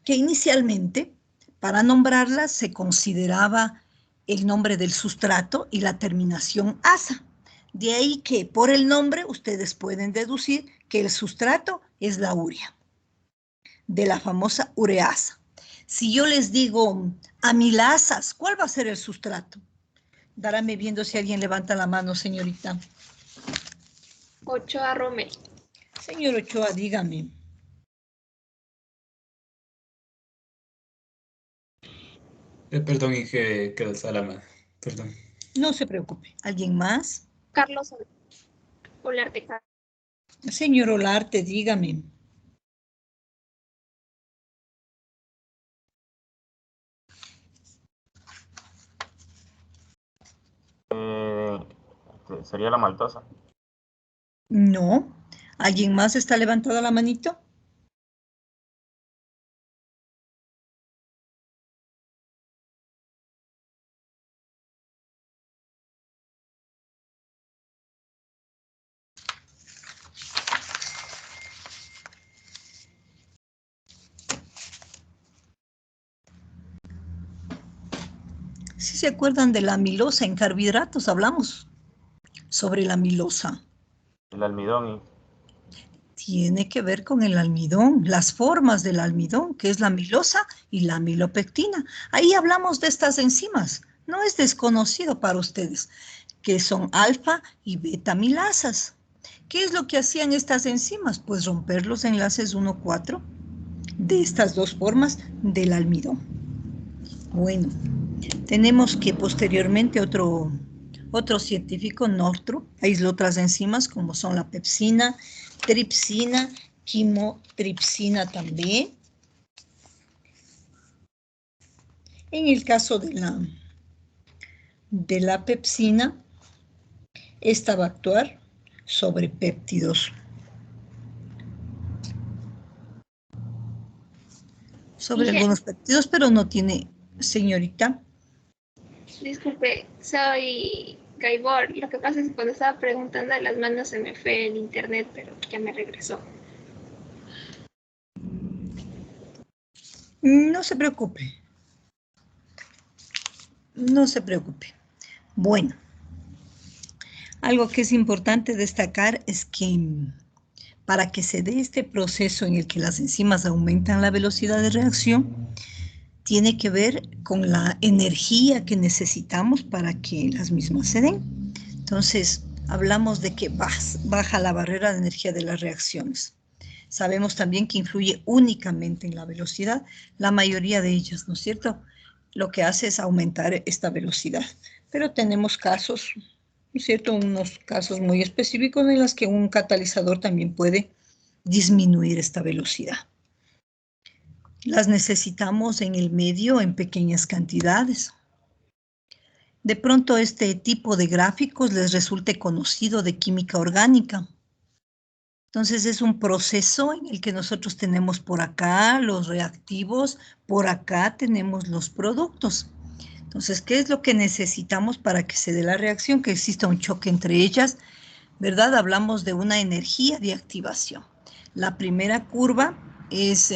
inicialmente, para nombrarla, se consideraba el nombre del sustrato y la terminación asa. De ahí que por el nombre ustedes pueden deducir que el sustrato es la urea, de la famosa ureasa. Si yo les digo amilasas, ¿cuál va a ser el sustrato? Darame viendo si alguien levanta la mano, señorita.
Ochoa Romero.
Señor Ochoa, dígame.
Perdón, Inge, que alzar la mano. Perdón.
No se preocupe. ¿Alguien más?
Carlos Olarte.
Señor Olarte, dígame.
Sería la maltosa.
No. ¿Alguien más está levantada la manito? Si se acuerdan de la amilosa en carbohidratos, hablamos sobre la amilosa.
El almidón.
Tiene que ver con el almidón, las formas del almidón, que es la amilosa y la amilopectina. Ahí hablamos de estas enzimas. No es desconocido para ustedes, que son alfa y beta amilasas. ¿Qué es lo que hacían estas enzimas? Pues romper los enlaces 1,4 de estas dos formas del almidón. Bueno, tenemos que posteriormente otro científico, Northrop, aisló otras enzimas como son la pepsina, tripsina, quimotripsina también. En el caso de la pepsina, esta va a actuar sobre péptidos. Sobre algunos péptidos, pero no tiene, señorita.
Disculpe, soy Gaibor. Lo que pasa es que cuando estaba preguntando de las manos se me fue el internet, pero ya me regresó.
No se preocupe. No se preocupe. Bueno, algo que es importante destacar es que para que se dé este proceso en el que las enzimas aumentan la velocidad de reacción, tiene que ver con la energía que necesitamos para que las mismas se den. Entonces, hablamos de que baja la barrera de energía de las reacciones. Sabemos también que influye únicamente en la velocidad, la mayoría de ellas, ¿no es cierto? Lo que hace es aumentar esta velocidad. Pero tenemos casos, ¿no es cierto? Unos casos muy específicos en los que un catalizador también puede disminuir esta velocidad. Las necesitamos en el medio en pequeñas cantidades. De pronto este tipo de gráficos les resulte conocido de química orgánica. Entonces es un proceso en el que nosotros tenemos por acá los reactivos, por acá tenemos los productos. Entonces, ¿qué es lo que necesitamos para que se dé la reacción? Que exista un choque entre ellas, ¿verdad? Hablamos de una energía de activación. La primera curva es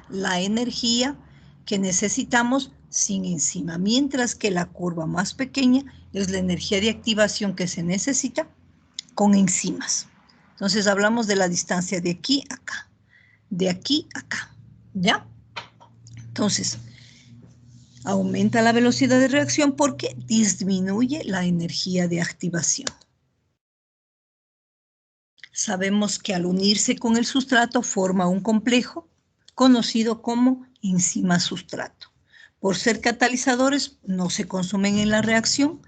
la energía que necesitamos sin enzima, mientras que la curva más pequeña es la energía de activación que se necesita con enzimas. Entonces hablamos de la distancia de aquí a acá, de aquí a acá, ¿ya? Entonces, aumenta la velocidad de reacción porque disminuye la energía de activación. Sabemos que al unirse con el sustrato forma un complejo conocido como enzima sustrato. Por ser catalizadores, no se consumen en la reacción.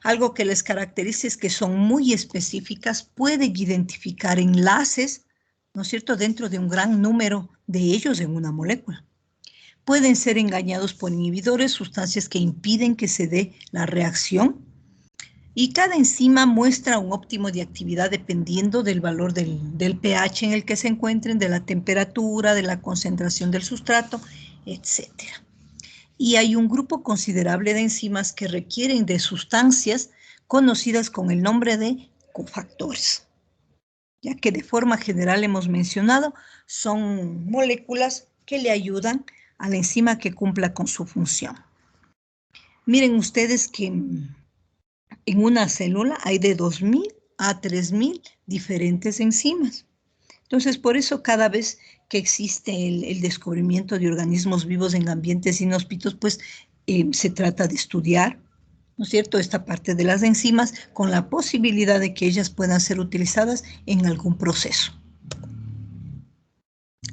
Algo que les caracteriza es que son muy específicas, pueden identificar enlaces, ¿no es cierto?, dentro de un gran número de ellos en una molécula. Pueden ser engañados por inhibidores, sustancias que impiden que se dé la reacción. Y cada enzima muestra un óptimo de actividad dependiendo del valor del pH en el que se encuentren, de la temperatura, de la concentración del sustrato, etc. Y hay un grupo considerable de enzimas que requieren de sustancias conocidas con el nombre de cofactores, ya que de forma general hemos mencionado, son moléculas que le ayudan a la enzima que cumpla con su función. Miren ustedes que en una célula hay de 2.000 a 3.000 diferentes enzimas. Entonces, por eso cada vez que existe el descubrimiento de organismos vivos en ambientes inhóspitos, pues se trata de estudiar, ¿no es cierto?, esta parte de las enzimas con la posibilidad de que ellas puedan ser utilizadas en algún proceso.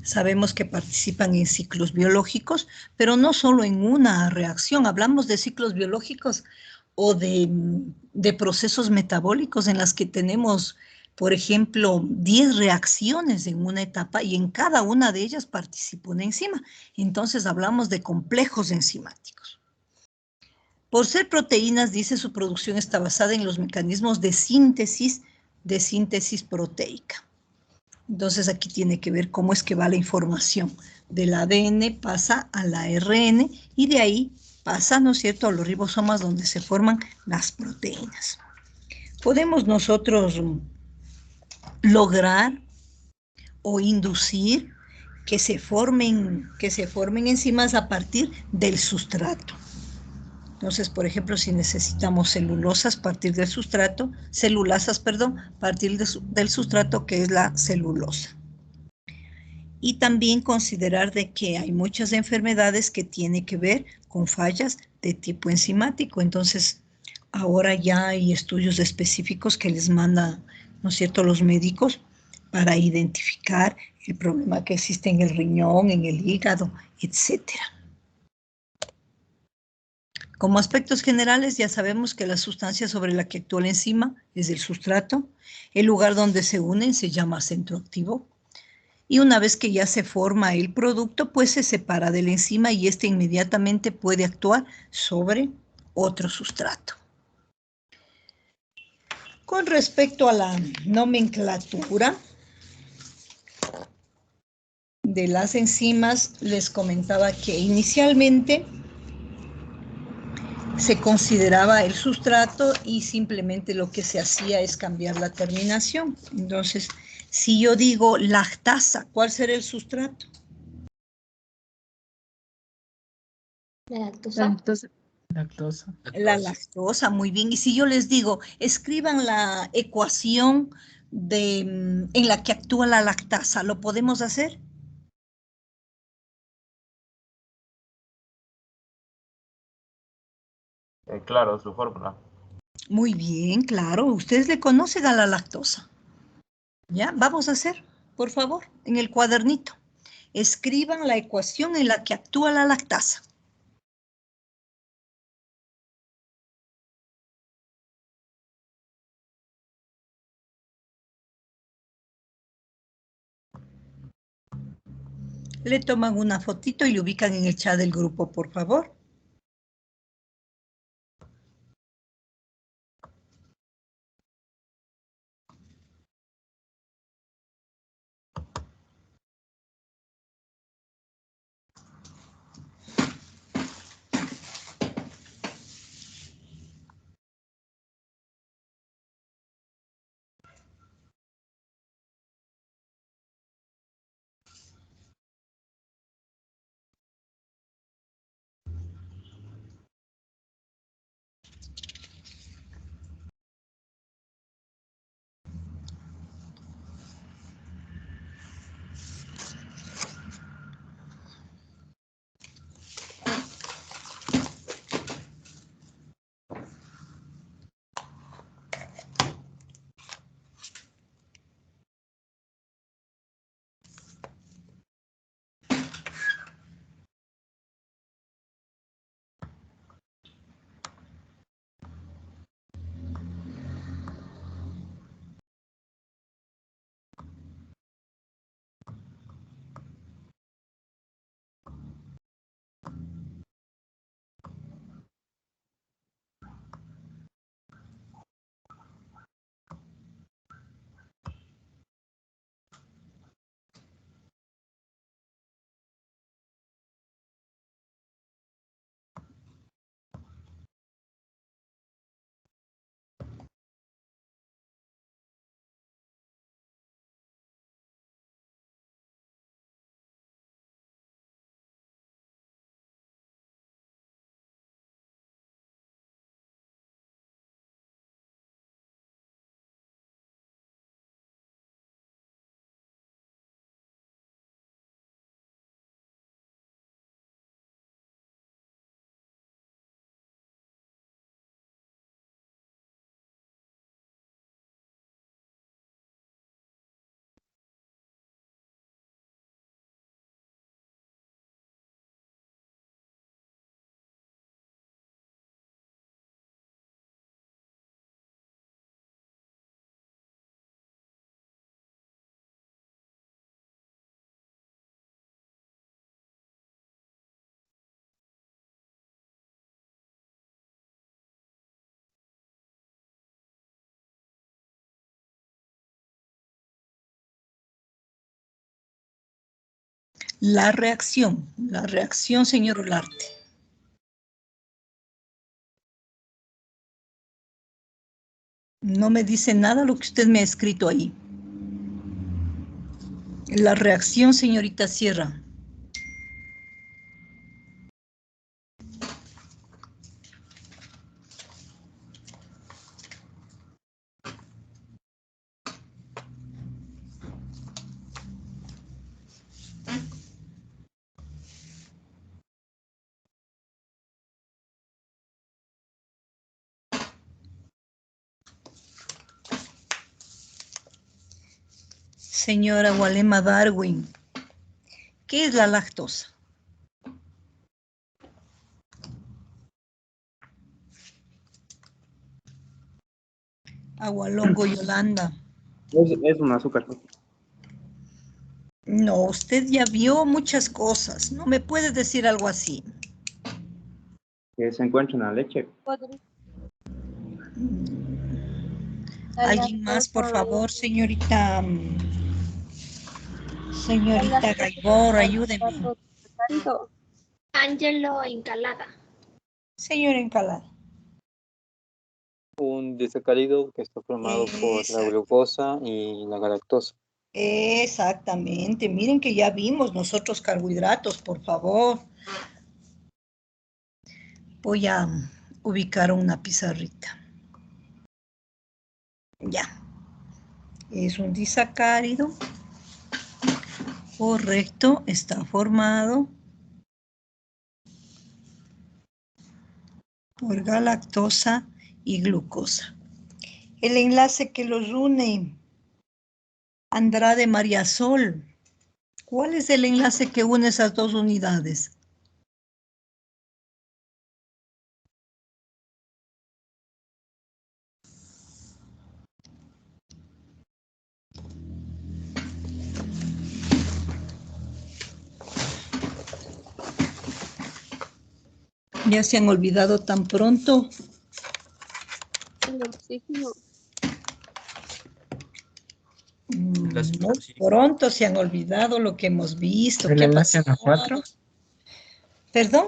Sabemos que participan en ciclos biológicos, pero no solo en una reacción. Hablamos de ciclos biológicos o de procesos metabólicos en las que tenemos, por ejemplo, 10 reacciones en una etapa y en cada una de ellas participa una enzima. Entonces hablamos de complejos enzimáticos. Por ser proteínas, dice, su producción está basada en los mecanismos de síntesis proteica. Entonces aquí tiene que ver cómo es que va la información del ADN, pasa al ARN y de ahí pasa, ¿no es cierto?, a los ribosomas donde se forman las proteínas. Podemos nosotros lograr o inducir que se formen enzimas a partir del sustrato. Entonces, por ejemplo, si necesitamos celulasas, partir del sustrato que es la celulosa. Y también considerar de que hay muchas enfermedades que tienen que ver con fallas de tipo enzimático. Entonces, ahora ya hay estudios específicos que les mandan, ¿no es cierto?, los médicos para identificar el problema que existe en el riñón, en el hígado, etcétera. Como aspectos generales, ya sabemos que la sustancia sobre la que actúa la enzima es el sustrato. El lugar donde se unen se llama centro activo. Y una vez que ya se forma el producto, pues se separa de la enzima y este inmediatamente puede actuar sobre otro sustrato. Con respecto a la nomenclatura de las enzimas, les comentaba que inicialmente se consideraba el sustrato y simplemente lo que se hacía es cambiar la terminación. Entonces, si yo digo lactasa, ¿cuál será el sustrato?
Lactosa.
La lactosa, muy bien. Y si yo les digo, escriban la ecuación en la que actúa la lactasa, ¿lo podemos hacer?
Claro, su fórmula.
Muy bien, claro. Ustedes le conocen a la lactosa. ¿Ya? Vamos a hacer, por favor, en el cuadernito. Escriban la ecuación en la que actúa la lactasa. Le toman una fotito y le ubican en el chat del grupo, por favor. La reacción, señor Olarte. No me dice nada lo que usted me ha escrito ahí. La reacción, señorita Sierra. Señora Walema Darwin, ¿qué es la lactosa? Agualongo Yolanda.
Es un azúcar.
No, usted ya vio muchas cosas. No me puede decir algo así.
Que se encuentra en la leche.
¿Alguien más, por favor, señorita? Señorita Gaibor, ayúdeme.
Ángelo Encalada.
Señora Encalada.
Un disacárido que está formado por la glucosa y la galactosa.
Exactamente. Miren que ya vimos nosotros carbohidratos, por favor. Voy a ubicar una pizarrita. Ya. Es un disacárido. Correcto, está formado por galactosa y glucosa. El enlace que los une, Andrade María Sol. ¿Cuál es el enlace que une esas dos unidades? Ya se han olvidado tan pronto.
El oxígeno.
Muy pronto se han olvidado lo que hemos visto.
¿El
¿Qué ha
enlace
pasado?
1,4?
¿Perdón?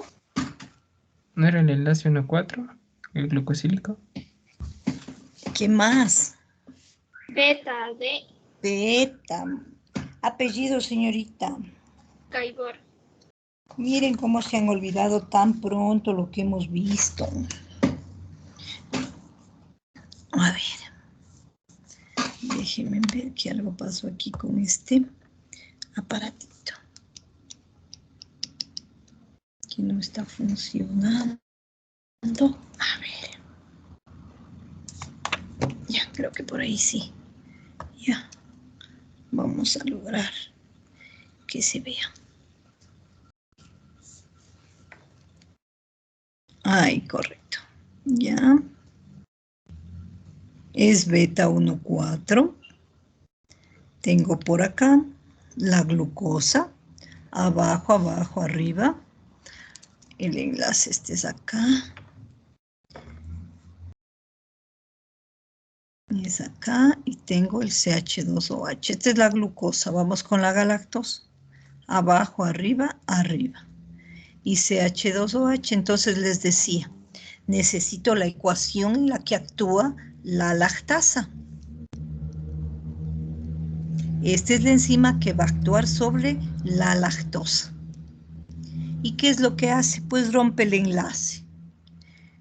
¿No era el enlace 1,4? ¿El glucosílico?
¿Qué más?
Beta de
Beta. Apellido, señorita.
Gaibor.
Miren cómo se han olvidado tan pronto lo que hemos visto. A ver. Déjenme ver que algo pasó aquí con este aparatito. Que no está funcionando. A ver. Ya, creo que por ahí sí. Ya. Vamos a lograr que se vea. Ay, correcto. Ya. Es beta 1,4. Tengo por acá la glucosa. Abajo, abajo, arriba. El enlace este es acá. Es acá y tengo el CH2OH. Esta es la glucosa. Vamos con la galactosa. Abajo, arriba, arriba. Y CH2OH, entonces les decía, necesito la ecuación en la que actúa la lactasa. Esta es la enzima que va a actuar sobre la lactosa. ¿Y qué es lo que hace? Pues rompe el enlace.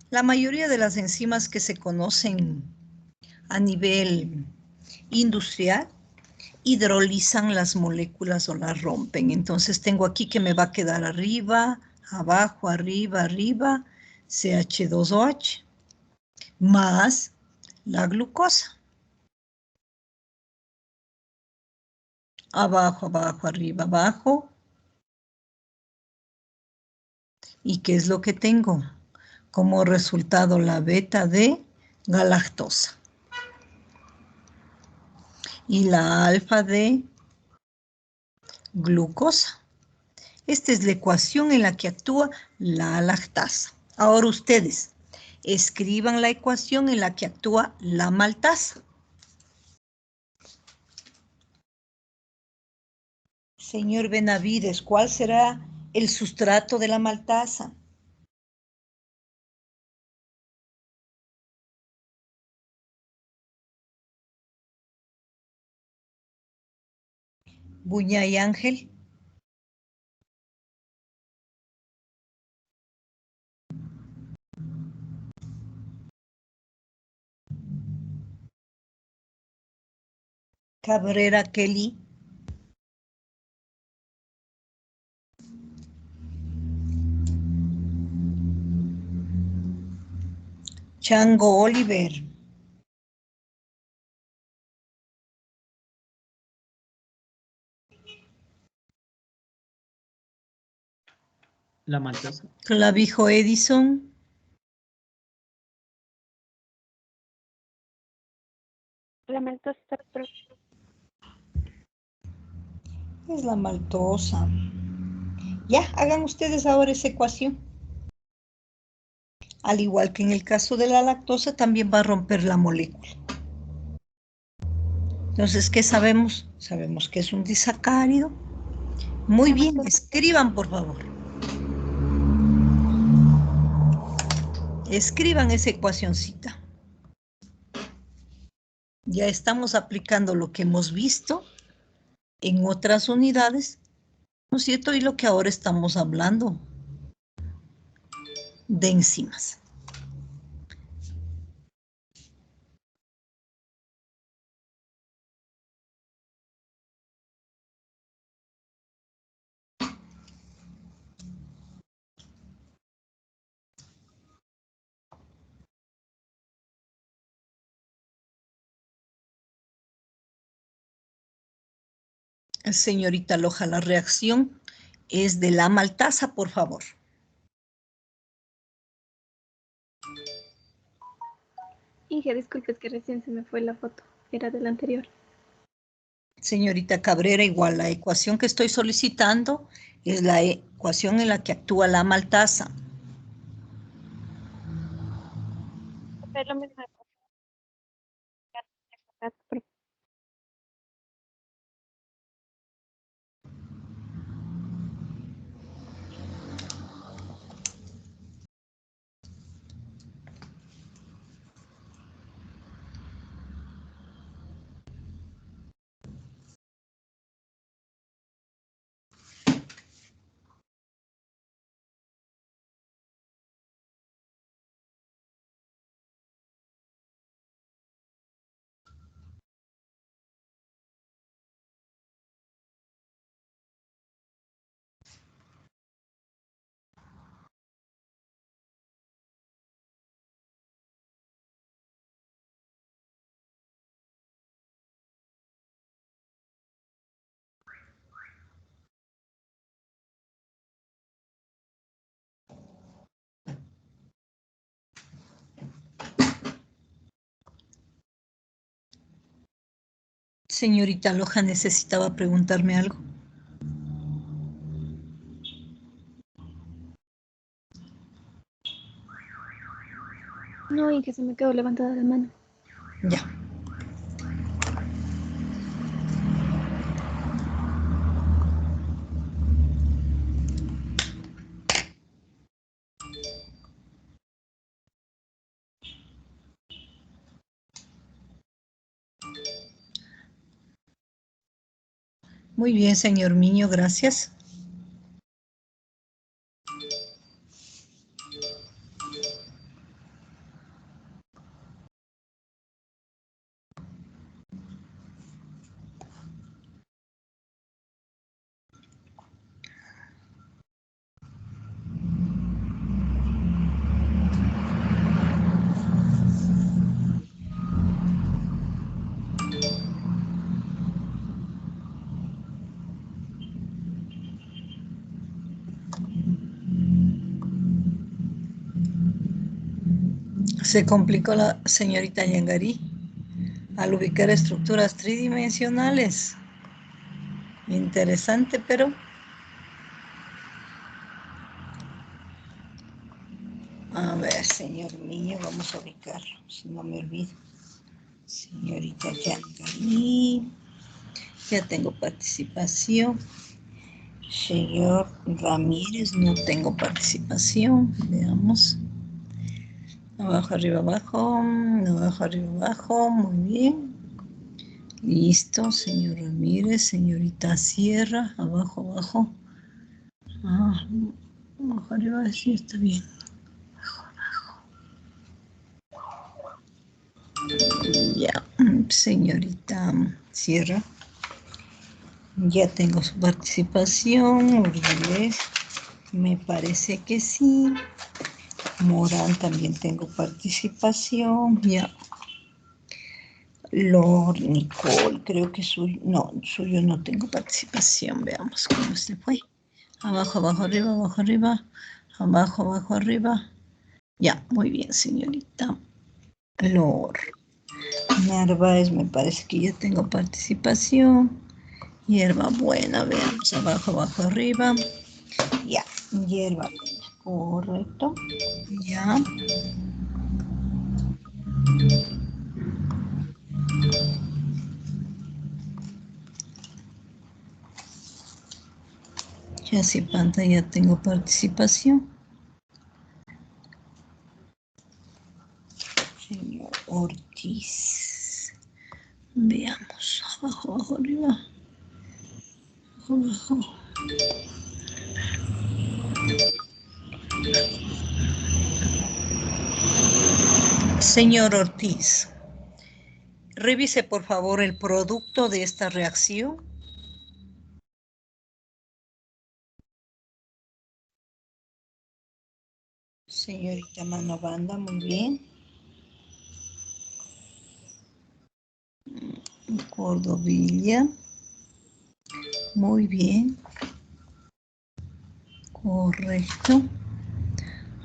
La mayoría de las enzimas que se conocen a nivel industrial hidrolizan las moléculas o las rompen. Entonces tengo aquí que me va a quedar arriba, abajo, arriba, arriba, CH2OH, más la glucosa. Abajo, abajo, arriba, abajo. ¿Y qué es lo que tengo? Como resultado la beta de galactosa. Y la alfa de glucosa. Esta es la ecuación en la que actúa la lactasa. Ahora ustedes escriban la ecuación en la que actúa la maltasa. Señor Benavides, ¿cuál será el sustrato de la maltasa? Buña y Ángel. Cabrera Kelly. Chango Oliver.
La maltosa.
Clavijo Edison.
La maltosa.
Es la maltosa. Ya, hagan ustedes ahora esa ecuación. Al igual que en el caso de la lactosa, también va a romper la molécula. Entonces, ¿qué sabemos? Sabemos que es un disacárido. Muy bien, escriban, por favor. Escriban esa ecuacioncita. Ya estamos aplicando lo que hemos visto en otras unidades, ¿no es cierto? Y lo que ahora estamos hablando de enzimas. Señorita Loja, la reacción es de la maltasa, por favor.
Inge, disculpe, es que recién se me fue la foto. Era de la anterior.
Señorita Cabrera, igual la ecuación que estoy solicitando es la ecuación en la que actúa la maltasa.
Es lo mismo.
Señorita Loja, necesitaba preguntarme algo.
No, Inge, se me quedó levantada la mano.
Ya. Muy bien, señor Miño, gracias. Se complicó la señorita Yangarí al ubicar estructuras tridimensionales. Interesante, pero... A ver, señor Miño, vamos a ubicarlo, si no me olvido. Señorita Yangarí, ya tengo participación. Señor Ramírez, no tengo participación. Veamos. Abajo, arriba, abajo. Abajo, arriba, abajo. Muy bien. Listo, señor Ramírez. Señorita Sierra. Abajo, abajo. Abajo, arriba, sí está bien. Abajo, abajo. Ya, señorita Sierra. Ya tengo su participación. Uribe. Me parece que sí. Morán también tengo participación, ya. Lord, Nicole, creo que suyo, no, suyo no tengo participación, veamos cómo se fue. Abajo, abajo, arriba, abajo, arriba. Abajo, abajo, arriba. Ya, muy bien, señorita. Lor. Narváez, me parece que ya tengo participación. Hierba buena, veamos. Abajo, abajo, arriba. Ya, hierba buena. Correcto. Ya. Ya si pantalla tengo participación. Señor Ortiz. Veamos. Abajo, abajo, arriba. Abajo, abajo. Señor Ortiz, revise por favor el producto de esta reacción. Señorita Manobanda, muy bien. Cordovilla. Muy bien. Correcto.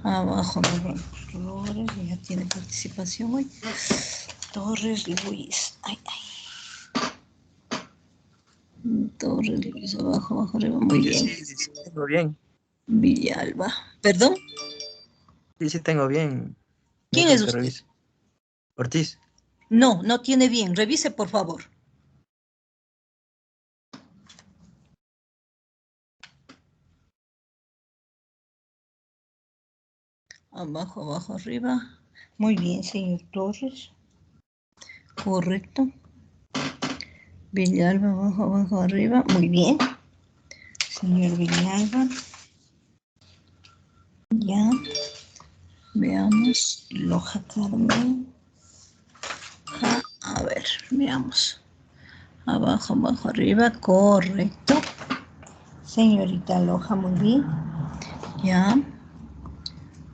Abajo los Flores, ya tiene participación hoy. Torres Luis. Ay, ay. Torres Luis, abajo, abajo, arriba. Muy bien.
Sí, tengo bien.
Villalba. ¿Perdón?
Sí, tengo bien.
¿Quién es usted?
Revise. Ortiz.
No, no tiene bien. Revise, por favor. Abajo, abajo, arriba. Muy bien, señor Torres. Correcto. Villalba, abajo, abajo, arriba. Muy bien. Señor Villalba. Ya. Veamos. Loja Carmen. A ver, veamos. Abajo, abajo, arriba. Correcto. Señorita Loja, muy bien. Ya.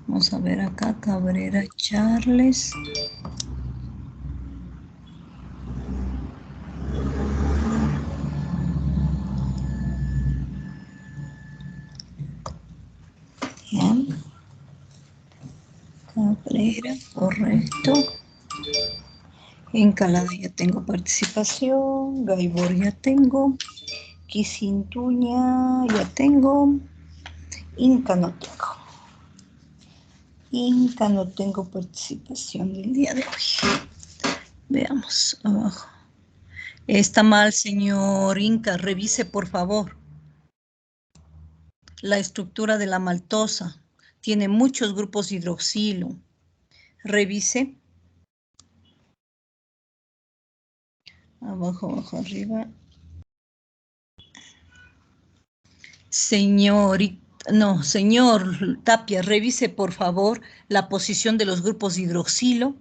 Vamos a ver acá. Cabrera Charles. Ya. Cabrera, correcto. Encalada ya tengo participación. Gaibor ya tengo. Quisintuña ya tengo. Inca no tengo. Inca no tengo participación del día de hoy. Veamos abajo. Está mal, señor Inca. Revise, por favor. La estructura de la maltosa. Tiene muchos grupos hidroxilo. Revise. Abajo, abajo, arriba. Señor Tapia, revise por favor la posición de los grupos de hidroxilo,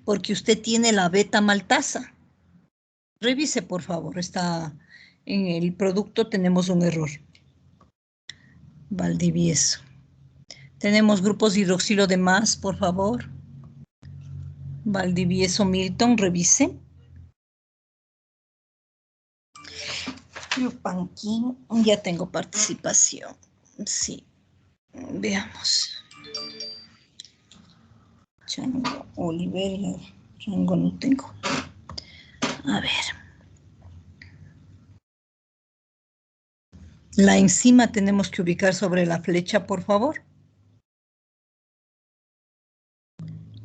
porque usted tiene la beta maltasa. Revise por favor, está en el producto, tenemos un error. Valdivieso. Tenemos grupos de hidroxilo de más, por favor. Valdivieso Milton, revise. Yupanquín, ya tengo participación. Sí, veamos. Chango, Oliveria, Chango no tengo. A ver. La enzima tenemos que ubicar sobre la flecha, por favor.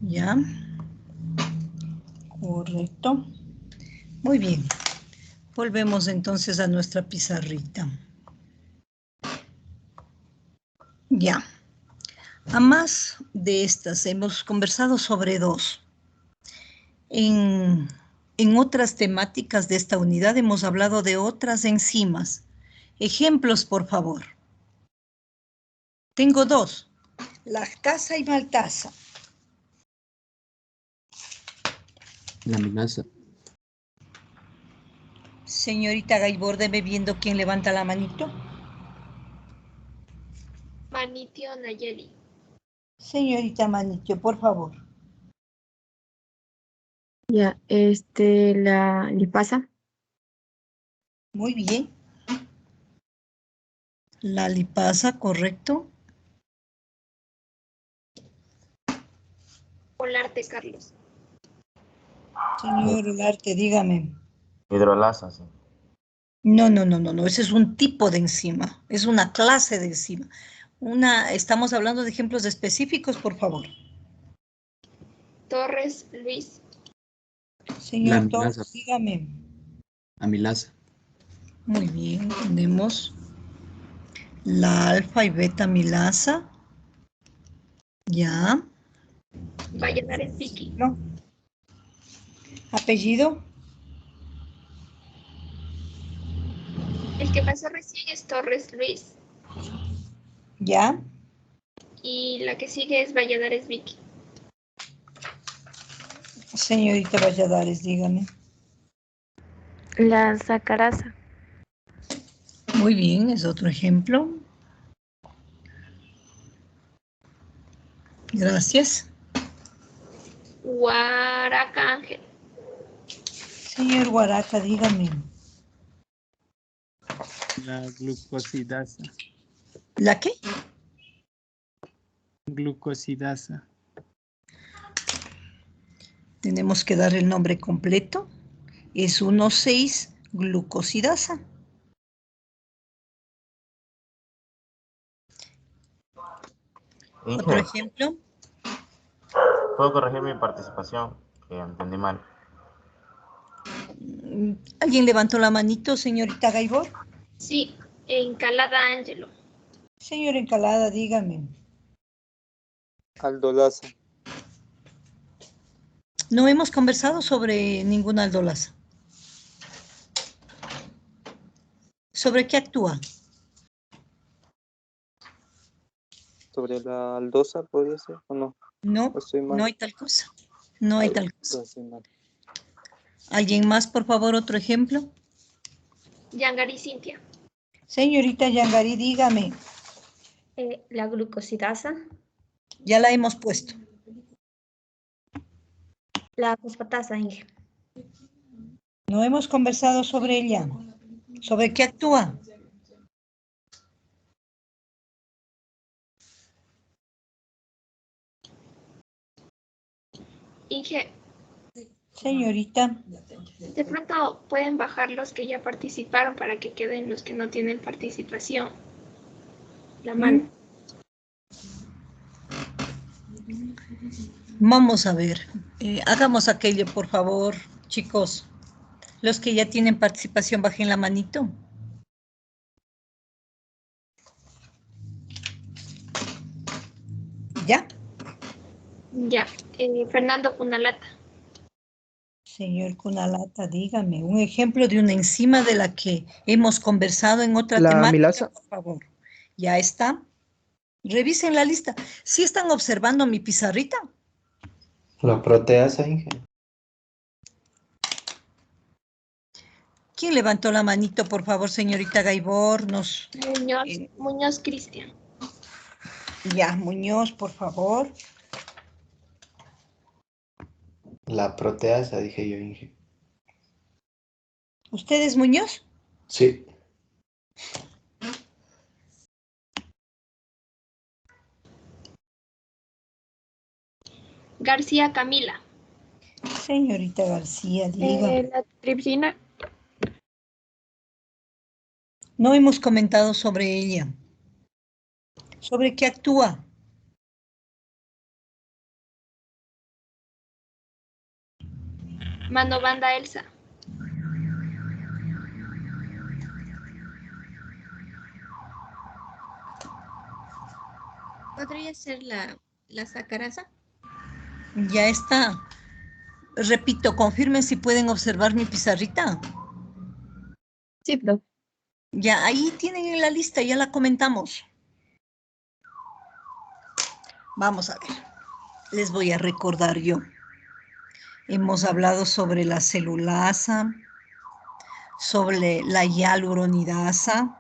Ya. Correcto. Muy bien. Volvemos entonces a nuestra pizarrita. Ya. A más de estas, hemos conversado sobre dos. En otras temáticas de esta unidad hemos hablado de otras enzimas. Ejemplos, por favor. Tengo dos. Lactasa y maltasa.
Laminasa.
Señorita Gaibor, debe viendo quién levanta la manito.
Manitio Nayeli.
Señorita Manitio, por favor.
Ya, la lipasa.
Muy bien. La lipasa, correcto.
Olarte, Carlos.
Señor Olarte, dígame.
Hidrolasa, sí.
No, ese es un tipo de enzima, es una clase de enzima. Estamos hablando de ejemplos específicos, por favor.
Torres, Luis.
Señor Torres, dígame.
Amilasa.
Muy bien, tenemos la alfa y beta amilasa. Ya.
Valladares, Vicky.
No. ¿Apellido?
El que pasó recién es Torres, Luis.
Ya.
Y la que sigue es Valladares, Vicky.
Señorita Valladares, dígame.
La sacarasa.
Muy bien, es otro ejemplo. Gracias.
Guaraca, Ángel.
Señor Guaraca, dígame.
La glucosidasa.
¿La qué?
Glucosidasa.
Tenemos que dar el nombre completo. Es 1,6-glucosidasa. ¿Otro ejemplo?
¿Puedo corregir mi participación? Que entendí mal.
¿Alguien levantó la manito, señorita Gaibor?
Sí, Encalada, Ángelo.
Señor Encalada, dígame.
Aldolasa.
No hemos conversado sobre ninguna aldolasa. ¿Sobre qué actúa?
¿Sobre la aldosa podría ser o no?
No, no hay tal cosa. No hay tal cosa. ¿Alguien más, por favor, otro ejemplo?
Yangari, Cintia.
Señorita Yangari, dígame.
La glucosidasa.
Ya la hemos puesto.
La fosfatasa, Inge.
No hemos conversado sobre ella. ¿Sobre qué actúa?
Inge.
Señorita.
De pronto pueden bajar los que ya participaron para que queden los que no tienen participación. La mano.
Vamos a ver. Hagamos aquello, por favor, chicos. Los que ya tienen participación, bajen la manito. ¿Ya?
Ya. Fernando Cunalata.
Señor Cunalata, dígame, un ejemplo de una enzima de la que hemos conversado en otra temática,
amilasa.
por favor. ¿Ya está? Revisen la lista. ¿Sí están observando mi pizarrita?
La proteasa, Inge.
¿Quién levantó la manito, por favor, señorita Gaibor?
Muñoz Cristian.
Ya, Muñoz, por favor.
La proteasa, dije yo, Inge.
¿Usted es Muñoz?
Sí.
García Camila.
Señorita García, diga.
La tripsina.
No hemos comentado sobre ella. ¿Sobre qué actúa?
Mano Banda Elsa.
¿Podría ser la sacarasa?
Ya está. Repito, confirmen si pueden observar mi pizarrita.
Sí, profe.
Ya, ahí tienen en la lista, ya la comentamos. Vamos a ver. Les voy a recordar yo. Hemos hablado sobre la celulasa, sobre la hialuronidasa,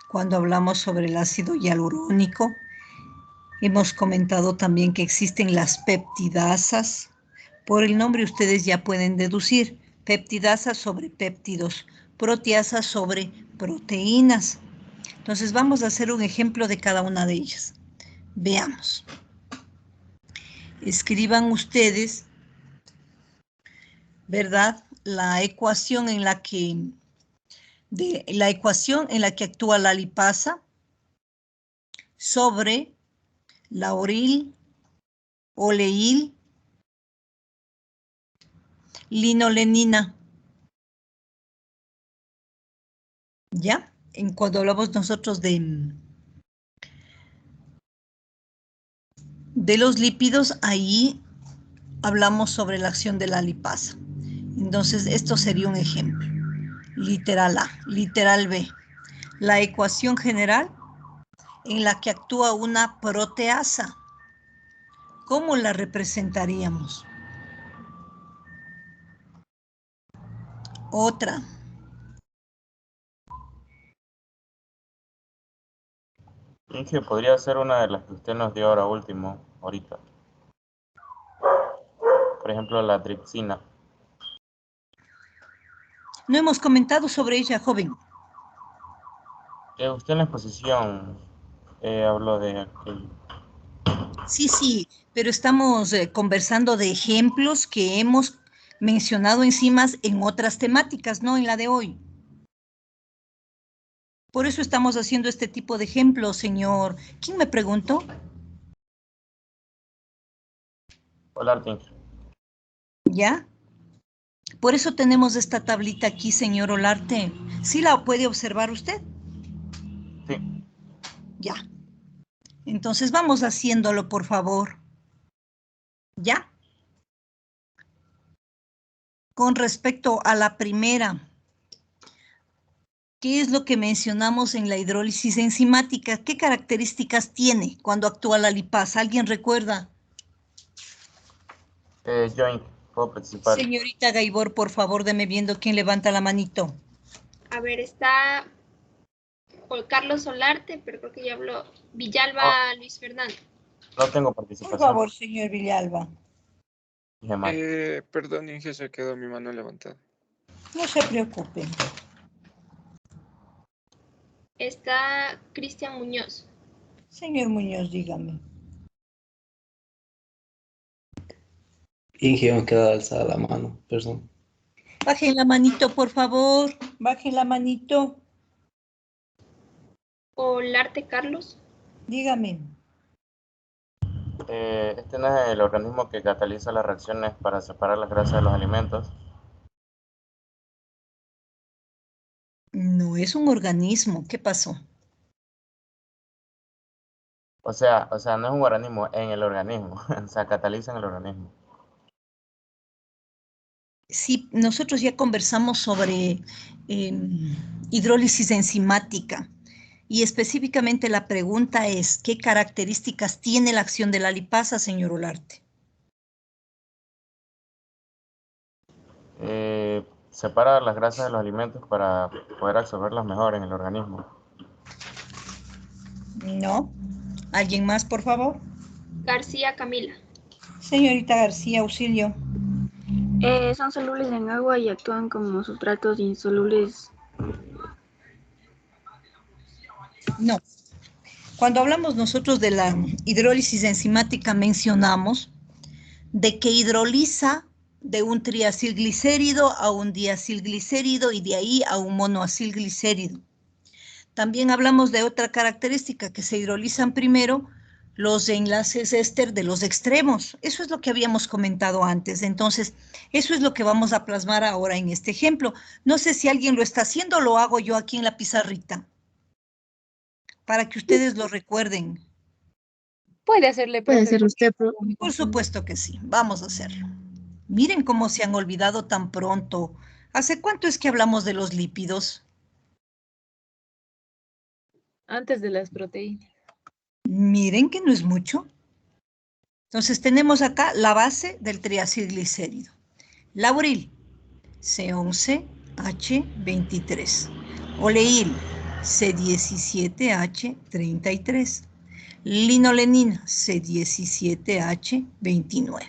cuando hablamos sobre el ácido hialurónico. Hemos comentado también que existen las peptidasas. Por el nombre ustedes ya pueden deducir peptidasas sobre péptidos, proteasas sobre proteínas. Entonces vamos a hacer un ejemplo de cada una de ellas. Veamos. Escriban ustedes, ¿verdad? La ecuación en la que actúa la lipasa sobre lauril, oleíl, linolenina. ¿Ya? Cuando hablamos nosotros de los lípidos, ahí hablamos sobre la acción de la lipasa. Entonces, esto sería un ejemplo. Literal A. Literal B. La ecuación general en la que actúa una proteasa. ¿Cómo la representaríamos? Otra.
Que podría ser una de las que usted nos dio ahorita. Por ejemplo, la tripsina.
No hemos comentado sobre ella, joven.
Usted en la exposición habló de aquello.
Sí, pero estamos conversando de ejemplos que hemos mencionado enzimas en otras temáticas, no en la de hoy. Por eso estamos haciendo este tipo de ejemplos, señor. ¿Quién me preguntó?
Olarte.
¿Ya? Por eso tenemos esta tablita aquí, señor Olarte. ¿Sí la puede observar usted?
Sí.
Ya. Entonces vamos haciéndolo, por favor. ¿Ya? Con respecto a la primera, ¿qué es lo que mencionamos en la hidrólisis enzimática? ¿Qué características tiene cuando actúa la lipasa? ¿Alguien recuerda?
Yo puedo participar.
Señorita Gaibor, por favor, deme viendo quién levanta la manito.
A ver, está Carlos Solarte, pero creo que ya habló. Villalba Luis Fernando.
No tengo participación.
Por favor, señor Villalba.
Perdón, Inge, se quedó mi mano levantada.
No se preocupe.
Está Cristian Muñoz.
Señor Muñoz, dígame.
Inge, me queda alzada la mano, perdón.
Bajen la manito, por favor. Bajen la manito.
Olarte Carlos.
Dígame.
Este no es el organismo que cataliza las reacciones para separar las grasas de los alimentos.
No es un organismo. ¿Qué pasó?
O sea, no es un organismo en el organismo. O sea, cataliza en el organismo.
Sí, nosotros ya conversamos sobre hidrólisis enzimática y específicamente la pregunta es, ¿qué características tiene la acción de la lipasa, señor Olarte?
Separa las grasas de los alimentos para poder absorberlas mejor en el organismo.
No. ¿Alguien más, por favor?
García Camila.
Señorita García, auxilio.
Son solubles en agua y actúan como sustratos insolubles.
No. Cuando hablamos nosotros de la hidrólisis enzimática mencionamos de que hidroliza de un triacilglicérido a un diacilglicérido y de ahí a un monoacilglicérido. También hablamos de otra característica, que se hidrolizan primero los enlaces éster de los extremos. Eso es lo que habíamos comentado antes. Entonces, eso es lo que vamos a plasmar ahora en este ejemplo. No sé si alguien lo está haciendo o lo hago yo aquí en la pizarrita, para que ustedes lo recuerden.
Puede hacerle,
Puede hacer usted,
Por supuesto que sí, vamos a hacerlo. Miren cómo se han olvidado tan pronto. ¿Hace cuánto es que hablamos de los lípidos?
Antes de las proteínas.
Miren que no es mucho. Entonces tenemos acá la base del triacilglicérido. Lauril, C11H23. Oleíl, C17H33. Linolenina, C17H29.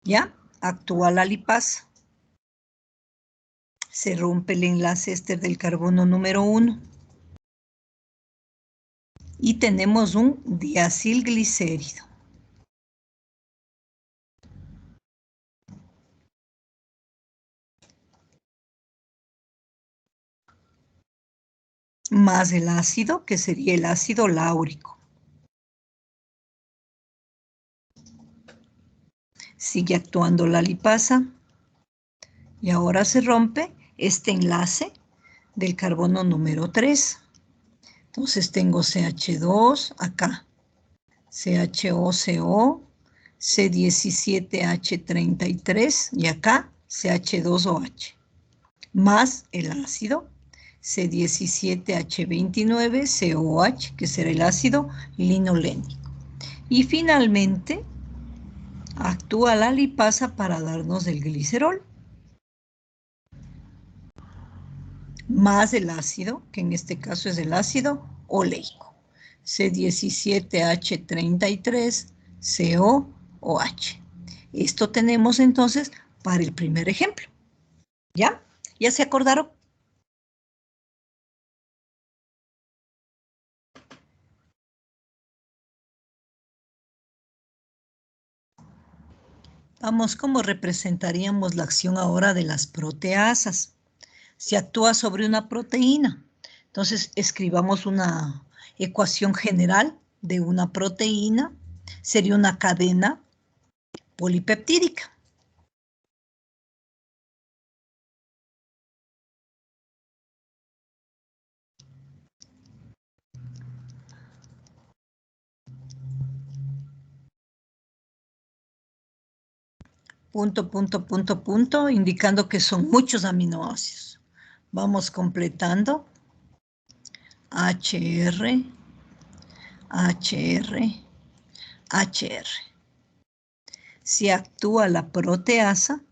¿Ya? Actúa la lipasa. Se rompe el enlace éster del carbono número 1. Y tenemos un diacilglicérido. Más el ácido, que sería el ácido láurico. Sigue actuando la lipasa. Y ahora se rompe este enlace del carbono número 3. Entonces tengo CH2 acá, CHOCO, C17H33 y acá CH2OH, más el ácido C17H29COH, que será el ácido linolénico. Y finalmente actúa la lipasa para darnos el glicerol, más el ácido, que en este caso es el ácido oleico, C17H33COOH. Esto tenemos entonces para el primer ejemplo. ¿Ya? ¿Ya se acordaron? Vamos, ¿cómo representaríamos la acción ahora de las proteasas? Se actúa sobre una proteína. Entonces, escribamos una ecuación general de una proteína. Sería una cadena polipeptídica. Punto, punto, punto, punto, indicando que son muchos aminoácidos. Vamos completando. HR, HR, HR. Si actúa la proteasa,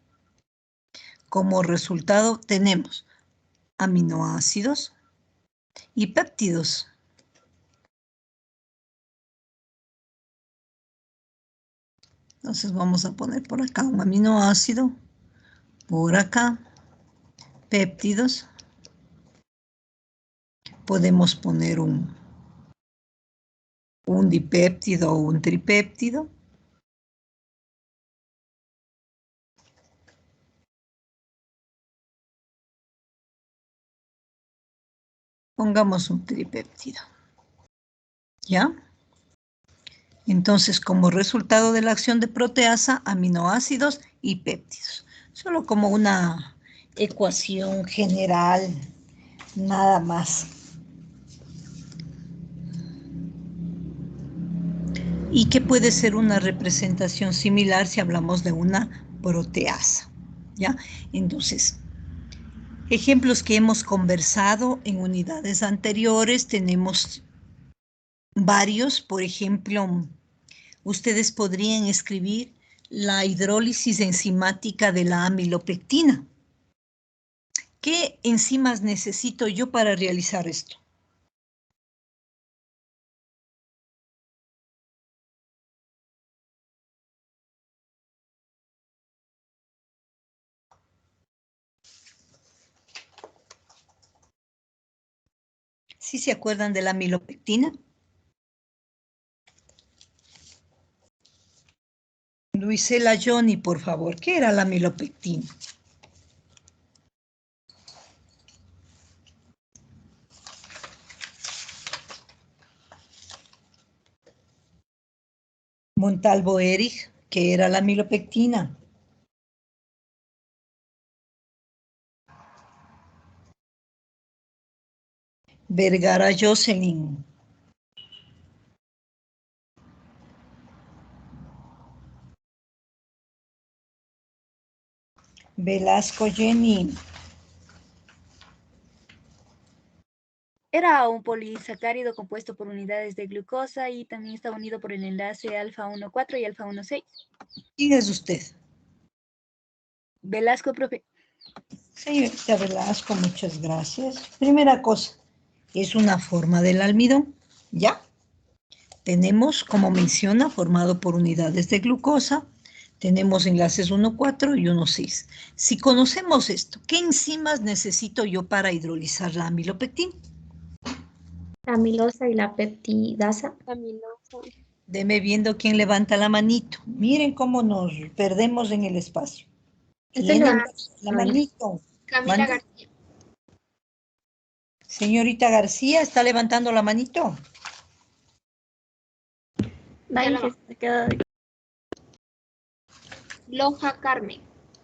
como resultado tenemos aminoácidos y péptidos. Entonces vamos a poner por acá un aminoácido, por acá péptidos. Podemos poner un dipéptido o un tripéptido. Pongamos un tripéptido. ¿Ya? Entonces, como resultado de la acción de proteasa, aminoácidos y péptidos. Solo como una ecuación general, nada más. Y que puede ser una representación similar si hablamos de una proteasa. ¿Ya? Entonces, ejemplos que hemos conversado en unidades anteriores, tenemos varios. Por ejemplo, ustedes podrían escribir la hidrólisis enzimática de la amilopectina. ¿Qué enzimas necesito yo para realizar esto? ¿Sí se acuerdan de la amilopectina? Luisela Johnny, por favor, ¿qué era la amilopectina? Montalvo Erich, ¿qué era la amilopectina? Vergara Jocelyn. Velasco Jenny.
Era un polisacárido compuesto por unidades de glucosa y también está unido por el enlace alfa 1,4 y alfa 1,6.
¿Quién es usted?
Velasco, profe.
Señorita Velasco, muchas gracias. Primera cosa, es una forma del almidón, ¿ya? Tenemos, como menciona, formado por unidades de glucosa. Tenemos enlaces 1,4 y 1,6. Si conocemos esto, ¿qué enzimas necesito yo para hidrolizar la amilopectina?
La amilosa y la peptidasa.
Deme viendo quién levanta la manito. Miren cómo nos perdemos en el espacio. ¿Quién levanta la manito?
Camila
¿Mande?
García.
Señorita García, ¿está levantando la manito?
Loja Carmen.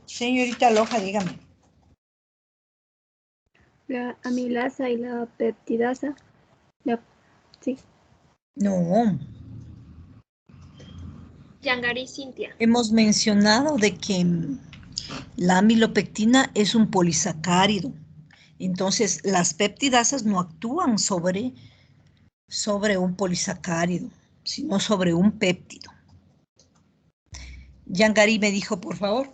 Señorita Loja, dígame.
La amilasa y la peptidasa. Sí.
No.
Yangari Cintia.
Hemos mencionado de que la amilopectina es un polisacárido. Entonces, las peptidasas no actúan sobre un polisacárido, sino sobre un péptido. Yangari me dijo, por favor.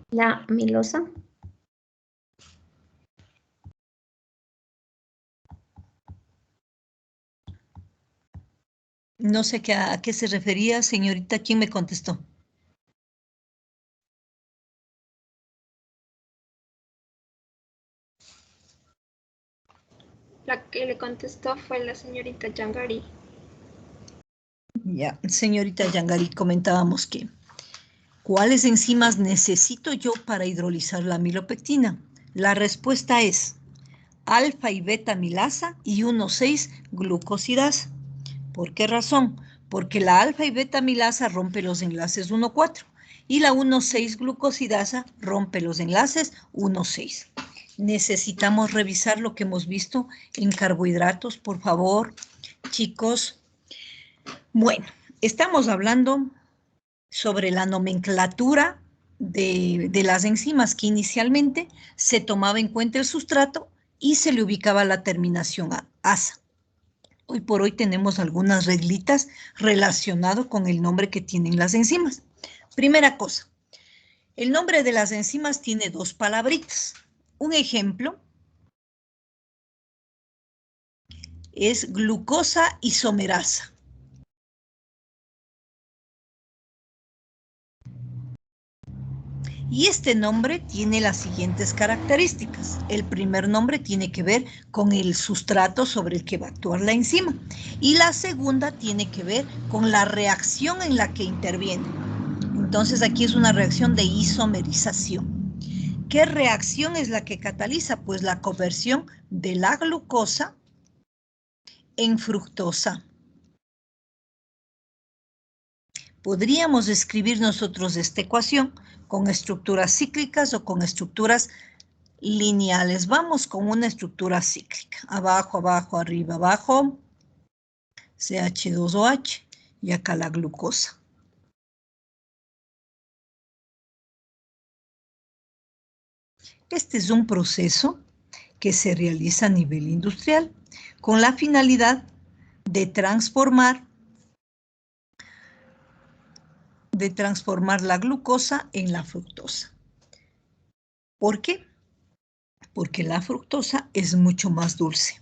La amilosa.
No sé a qué se refería, señorita. ¿Quién me contestó?
La que le contestó fue la señorita Yangari.
Ya, señorita Yangari, comentábamos que ¿cuáles enzimas necesito yo para hidrolizar la amilopectina? La respuesta es alfa y beta amilasa y 1,6 glucosidasa. ¿Por qué razón? Porque la alfa y beta amilasa rompe los enlaces 1,4 y la 1,6 glucosidasa rompe los enlaces 1,6. Necesitamos revisar lo que hemos visto en carbohidratos, por favor, chicos. Bueno, estamos hablando sobre la nomenclatura de las enzimas, que inicialmente se tomaba en cuenta el sustrato y se le ubicaba la terminación asa. Hoy por hoy tenemos algunas reglitas relacionadas con el nombre que tienen las enzimas. Primera cosa, el nombre de las enzimas tiene dos palabritas. Un ejemplo es glucosa isomerasa. Y este nombre tiene las siguientes características. El primer nombre tiene que ver con el sustrato sobre el que va a actuar la enzima. Y la segunda tiene que ver con la reacción en la que interviene. Entonces aquí es una reacción de isomerización. ¿Qué reacción es la que cataliza? Pues la conversión de la glucosa en fructosa. Podríamos escribir nosotros esta ecuación con estructuras cíclicas o con estructuras lineales. Vamos con una estructura cíclica. Abajo, abajo, arriba, abajo. CH2OH y acá la glucosa. Este es un proceso que se realiza a nivel industrial con la finalidad de transformar la glucosa en la fructosa. ¿Por qué? Porque la fructosa es mucho más dulce.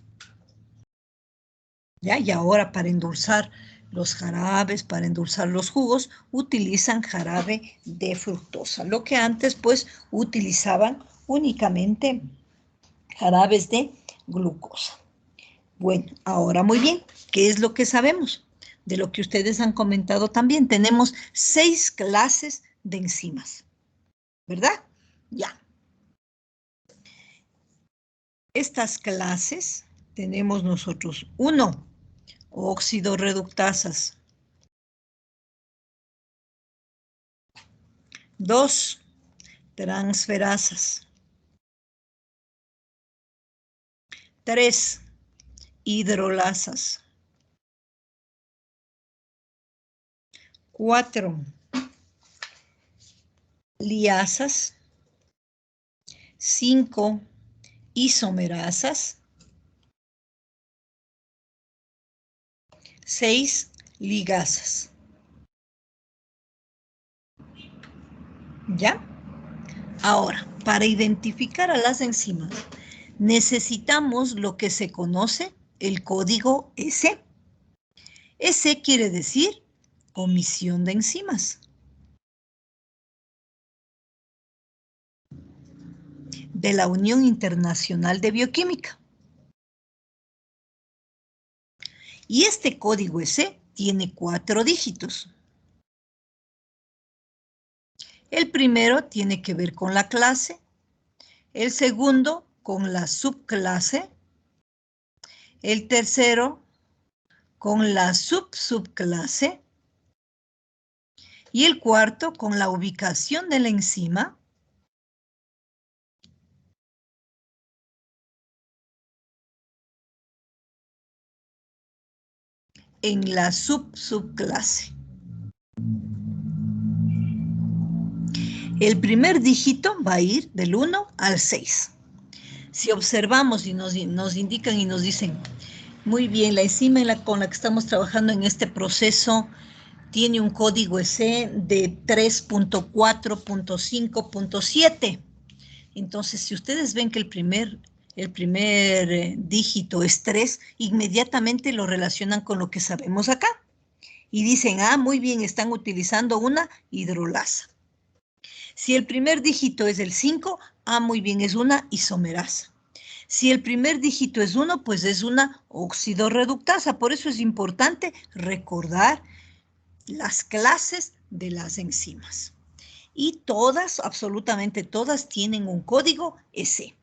¿Ya? Y ahora para endulzar los jarabes, para endulzar los jugos, utilizan jarabe de fructosa. Lo que antes pues utilizaban únicamente jarabes de glucosa. Bueno, ahora muy bien, ¿qué es lo que sabemos? De lo que ustedes han comentado también, tenemos 6 clases de enzimas, ¿verdad? Ya. Estas clases tenemos nosotros 1, óxido reductasas. 2, transferasas. 3, hidrolasas. 4, liasas. 5, isomerasas. 6, ligasas. ¿Ya? Ahora, para identificar a las enzimas, necesitamos lo que se conoce el código S. S quiere decir Comisión de Enzimas. De la Unión Internacional de Bioquímica. Y este código S tiene 4 dígitos. El primero tiene que ver con la clase, el segundo con la subclase, el tercero con la subclase y el cuarto con la ubicación de la enzima en la subclase. El primer dígito va a ir del 1 al 6. Si observamos y nos indican y nos dicen, muy bien, la enzima con la que estamos trabajando en este proceso tiene un código S de 3.4.5.7. Entonces, si ustedes ven que el primer dígito es 3, inmediatamente lo relacionan con lo que sabemos acá. Y dicen, ah, muy bien, están utilizando una hidrolasa. Si el primer dígito es el 5, ah, muy bien, es una isomerasa. Si el primer dígito es 1, pues es una oxidorreductasa. Por eso es importante recordar las clases de las enzimas. Y todas, absolutamente todas, tienen un código S.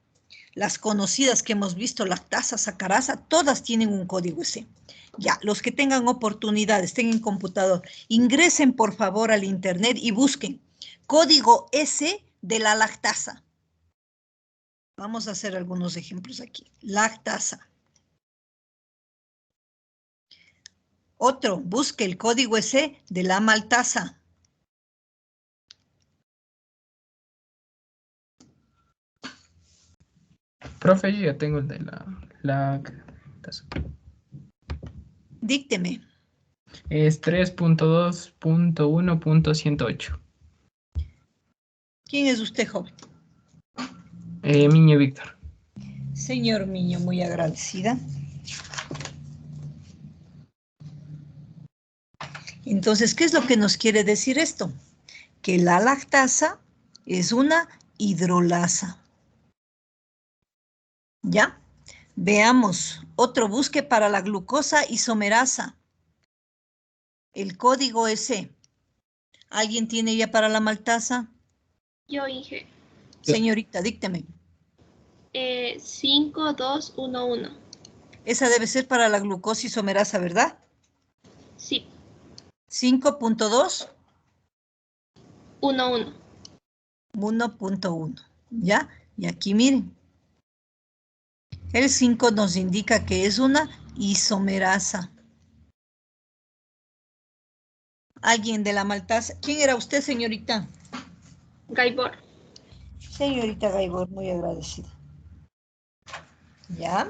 Las conocidas que hemos visto, lactasa, sacarasa, todas tienen un código S. Ya, los que tengan oportunidad, estén en computador, ingresen por favor al internet y busquen código S de la lactasa. Vamos a hacer algunos ejemplos aquí. Lactasa. Otro, busque el código S de la maltasa.
Profe, yo ya tengo el de la
Dícteme.
Es 3.2.1.108.
¿Quién es usted, joven?
Miño Víctor.
Señor Miño, muy agradecida. Entonces, ¿qué es lo que nos quiere decir esto? Que la lactasa es una hidrolasa. ¿Ya? Veamos, otro busque para la glucosa isomerasa. El código S. ¿Alguien tiene ya para la maltasa?
Yo, Inge.
Señorita, dícteme.
5211.
Esa debe ser para la glucosa isomerasa, ¿verdad?
Sí.
5.2.
11.
1.1. ¿Ya? Y aquí miren. El 5 nos indica que es una isomerasa. ¿Alguien de la maltasa? ¿Quién era usted, señorita?
Gaibor.
Señorita Gaibor, muy agradecida. ¿Ya?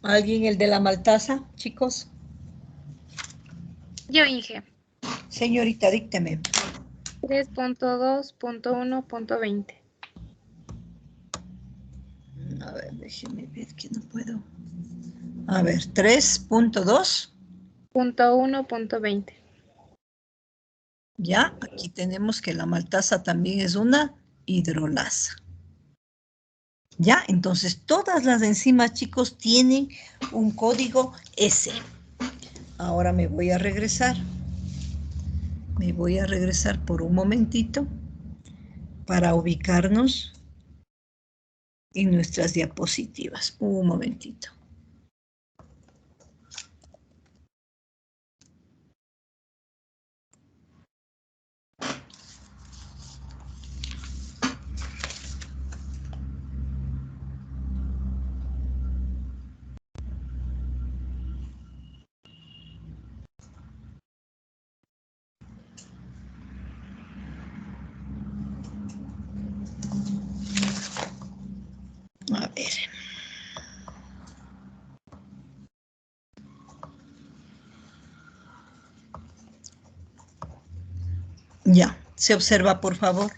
¿Alguien el de la maltasa, chicos?
Yo, Inge.
Señorita, dícteme.
3.2.1.20.
A ver, déjeme ver que no puedo. A ver, 3.2.
1.20.
Ya, aquí tenemos que la maltasa también es una hidrolasa. Ya, entonces todas las enzimas, chicos, tienen un código S. Ahora me voy a regresar. Me voy a regresar por un momentito para ubicarnos en nuestras diapositivas. Un momentito. A ver. Ya, se observa, por favor.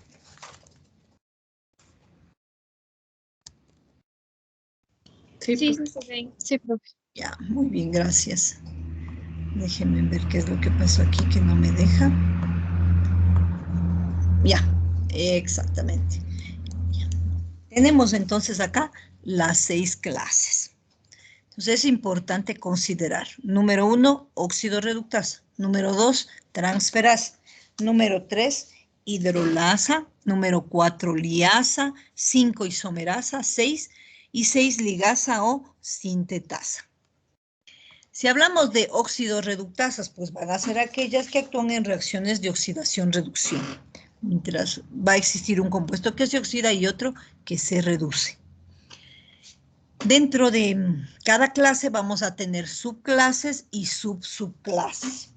Sí,
Sí,
profe.
sí, profe.
Ya, muy bien, gracias. Déjenme ver qué es lo que pasó aquí que no me deja. Ya, exactamente. Ya. Tenemos entonces acá las 6 clases. Entonces es importante considerar. Número 1, óxido reductasa. Número 2, transferasa. Número 3, hidrolasa. Número 4, liasa. 5, isomerasa. 6 ligasa o sintetasa. Si hablamos de óxido reductasas, pues van a ser aquellas que actúan en reacciones de oxidación-reducción. Mientras va a existir un compuesto que se oxida y otro que se reduce. Dentro de cada clase vamos a tener subclases y subclases.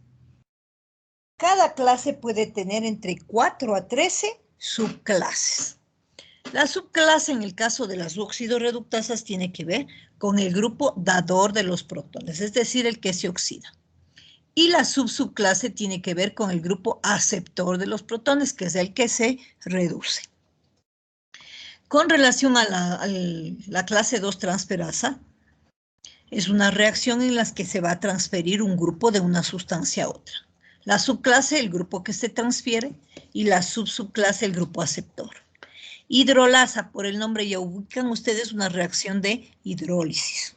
Cada clase puede tener entre 4 a 13 subclases. La subclase en el caso de las oxidorreductasas tiene que ver con el grupo dador de los protones, es decir, el que se oxida. Y la subclase tiene que ver con el grupo aceptor de los protones, que es el que se reduce. Con relación a la clase 2 transferasa, es una reacción en la que se va a transferir un grupo de una sustancia a otra. La subclase, el grupo que se transfiere, y la subclase, el grupo aceptor. Hidrolasa, por el nombre ya ubican ustedes una reacción de hidrólisis.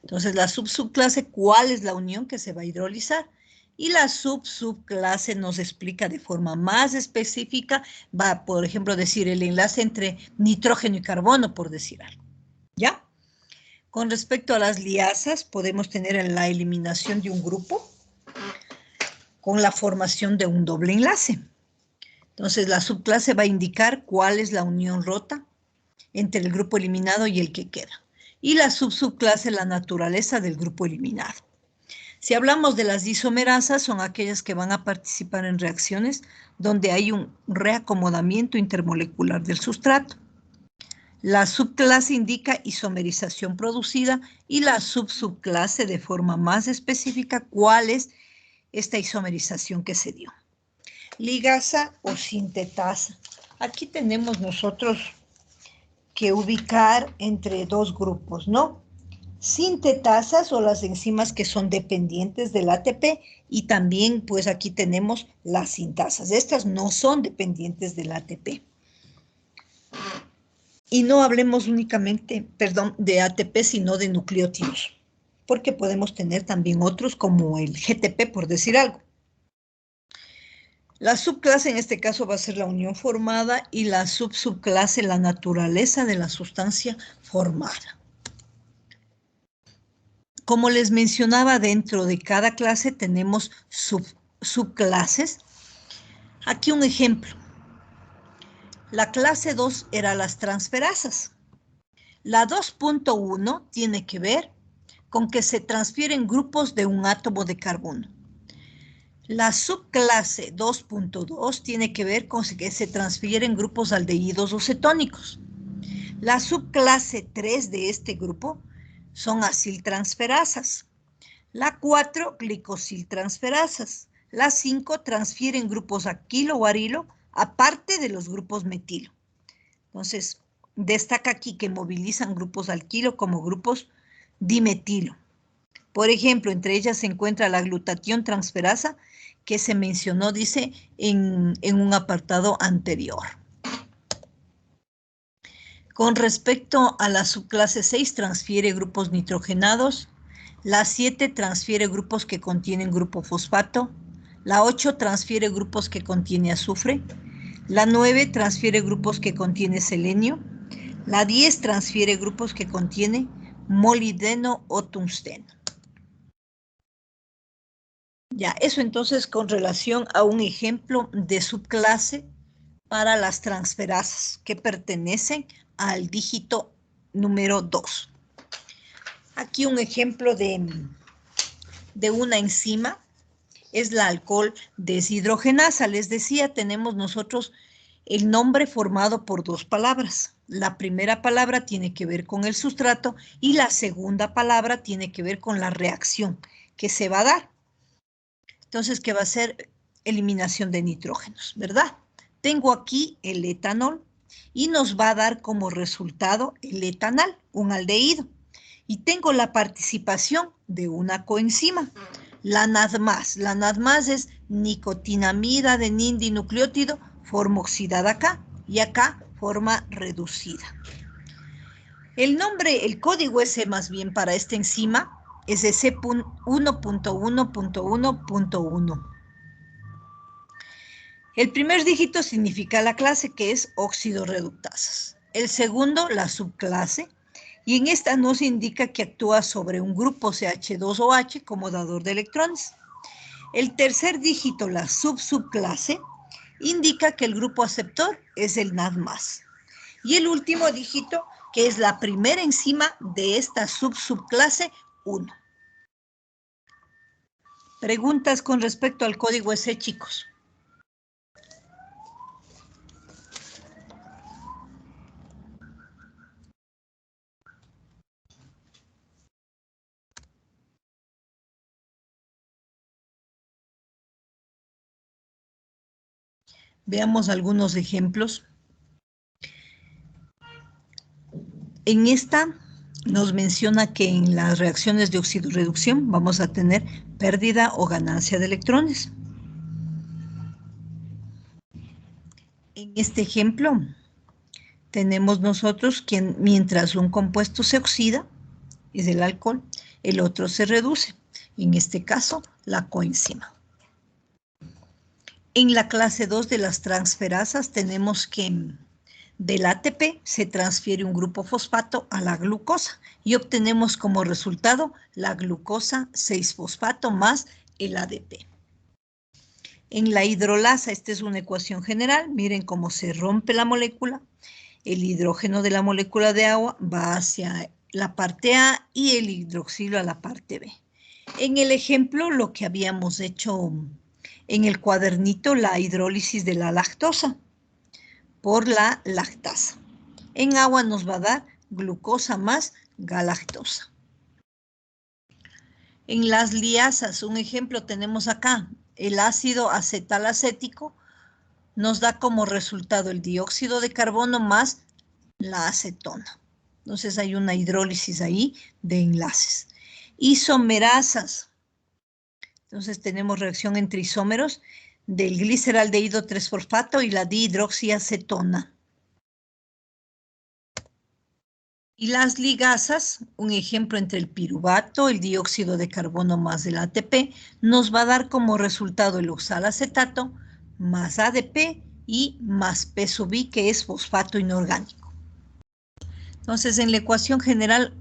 Entonces, la subclase, ¿cuál es la unión que se va a hidrolizar? Y la subclase nos explica de forma más específica, va, por ejemplo, decir el enlace entre nitrógeno y carbono, por decir algo. ¿Ya? Con respecto a las liasas, podemos tener la eliminación de un grupo con la formación de un doble enlace. Entonces, la subclase va a indicar cuál es la unión rota entre el grupo eliminado y el que queda. Y la subclase, la naturaleza del grupo eliminado. Si hablamos de las isomerasas, son aquellas que van a participar en reacciones donde hay un reacomodamiento intermolecular del sustrato. La subclase indica isomerización producida y la subclase de forma más específica cuál es esta isomerización que se dio. Ligasa o sintetasa. Aquí tenemos nosotros que ubicar entre dos grupos, ¿no? Sintetasas o las enzimas que son dependientes del ATP y también pues aquí tenemos las sintasas. Estas no son dependientes del ATP. Y no hablemos únicamente, perdón, de ATP, sino de nucleótidos, porque podemos tener también otros como el GTP, por decir algo. La subclase en este caso va a ser la unión formada y la subclase la naturaleza de la sustancia formada. Como les mencionaba, dentro de cada clase tenemos subclases. Aquí un ejemplo. La clase 2 era las transferasas. La 2.1 tiene que ver con que se transfieren grupos de un átomo de carbono. La subclase 2.2 tiene que ver con que se transfieren grupos aldehídos o cetónicos. La subclase 3 de este grupo son aciltransferasas. La 4, glicosiltransferasas. La 5 transfieren grupos alquilo o arilo, aparte de los grupos metilo. Entonces, destaca aquí que movilizan grupos alquilo como grupos dimetilo. Por ejemplo, entre ellas se encuentra la glutatión transferasa, que se mencionó, dice, en un apartado anterior. Con respecto a la subclase 6, transfiere grupos nitrogenados. La 7 transfiere grupos que contienen grupo fosfato. La 8 transfiere grupos que contiene azufre. La 9 transfiere grupos que contiene selenio. La 10 transfiere grupos que contiene molibdeno o tungsteno. Ya, eso entonces con relación a un ejemplo de subclase para las transferasas que pertenecen al dígito número 2. Aquí un ejemplo de una enzima es la alcohol deshidrogenasa. Les decía, tenemos nosotros el nombre formado por dos palabras. La primera palabra tiene que ver con el sustrato y la segunda palabra tiene que ver con la reacción que se va a dar. Entonces, ¿qué va a ser? eliminación de nitrógenos, ¿verdad? Tengo aquí el etanol y nos va a dar como resultado el etanal, un aldehído. Y tengo la participación de una coenzima, la NADMAS. La NADMAS es nicotinamida de dinucleótido, forma oxidada acá, y acá forma reducida. El nombre, el código S más bien para esta enzima es C1.1.1.1.1. El primer dígito significa la clase, que es óxido reductasas. El segundo, la subclase, y en esta nos indica que actúa sobre un grupo CH2OH como dador de electrones. El tercer dígito, la subclase, indica que el grupo aceptor es el NADMAS. Y el último dígito, que es la primera enzima de esta subclase 1. ¿Preguntas con respecto al código S, chicos? Veamos algunos ejemplos. En esta nos menciona que en las reacciones de oxidorreducción vamos a tener pérdida o ganancia de electrones. En este ejemplo tenemos nosotros que mientras un compuesto se oxida, es el alcohol, el otro se reduce. En este caso, la coenzima. En la clase 2 de las transferasas tenemos que del ATP se transfiere un grupo fosfato a la glucosa y obtenemos como resultado la glucosa 6-fosfato más el ADP. En la hidrolasa, esta es una ecuación general, miren cómo se rompe la molécula. El hidrógeno de la molécula de agua va hacia la parte A y el hidroxilo a la parte B. En el ejemplo, lo que habíamos hecho en el cuadernito, la hidrólisis de la lactosa por la lactasa. En agua nos va a dar glucosa más galactosa. En las liasas, un ejemplo tenemos acá, el ácido acetalacético nos da como resultado el dióxido de carbono más la acetona. Entonces hay una hidrólisis ahí de enlaces. Isomerasas. Entonces tenemos reacción entre isómeros del gliceraldehído 3-fosfato y la dihidroxiacetona. Y las ligasas, un ejemplo entre el piruvato, el dióxido de carbono más el ATP, nos va a dar como resultado el oxalacetato más ADP y más P⁻I, que es fosfato inorgánico. Entonces en la ecuación general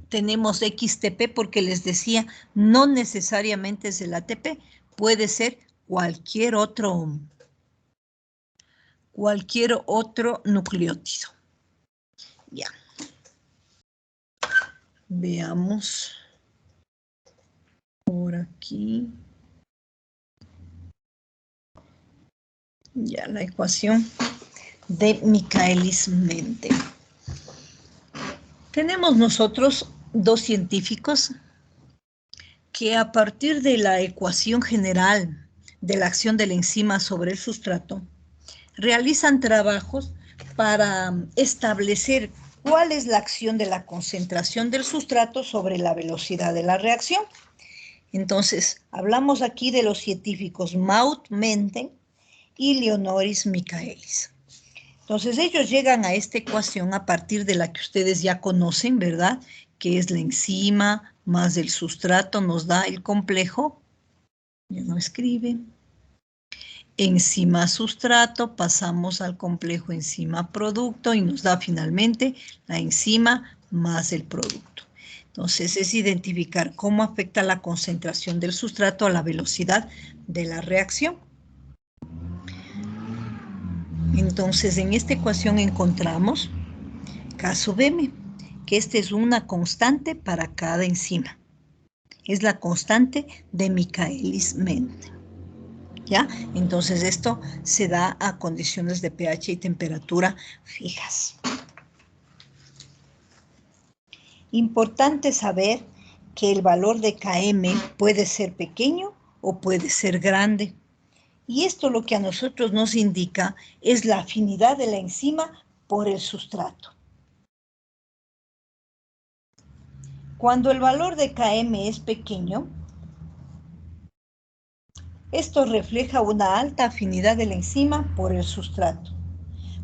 tenemos XTP porque les decía, no necesariamente es el ATP, puede ser cualquier otro nucleótido. Ya. Veamos por aquí. Ya la ecuación de Michaelis-Menten. Tenemos nosotros dos científicos que a partir de la ecuación general de la acción de la enzima sobre el sustrato, realizan trabajos para establecer cuál es la acción de la concentración del sustrato sobre la velocidad de la reacción. Entonces, hablamos aquí de los científicos Maud Menten y Leonoris Michaelis. Entonces, ellos llegan a esta ecuación a partir de la que ustedes ya conocen, ¿verdad? Que es la enzima más el sustrato, nos da el complejo. Ya no escribe. Enzima sustrato, pasamos al complejo enzima producto y nos da finalmente la enzima más el producto. Entonces es identificar cómo afecta la concentración del sustrato a la velocidad de la reacción. Entonces en esta ecuación encontramos K sub M, que esta es una constante para cada enzima. Es la constante de Michaelis-Menten. ¿Ya? Entonces esto se da a condiciones de pH y temperatura fijas. Importante saber que el valor de Km puede ser pequeño o puede ser grande. Y esto lo que a nosotros nos indica es la afinidad de la enzima por el sustrato. Cuando el valor de Km es pequeño, esto refleja una alta afinidad de la enzima por el sustrato.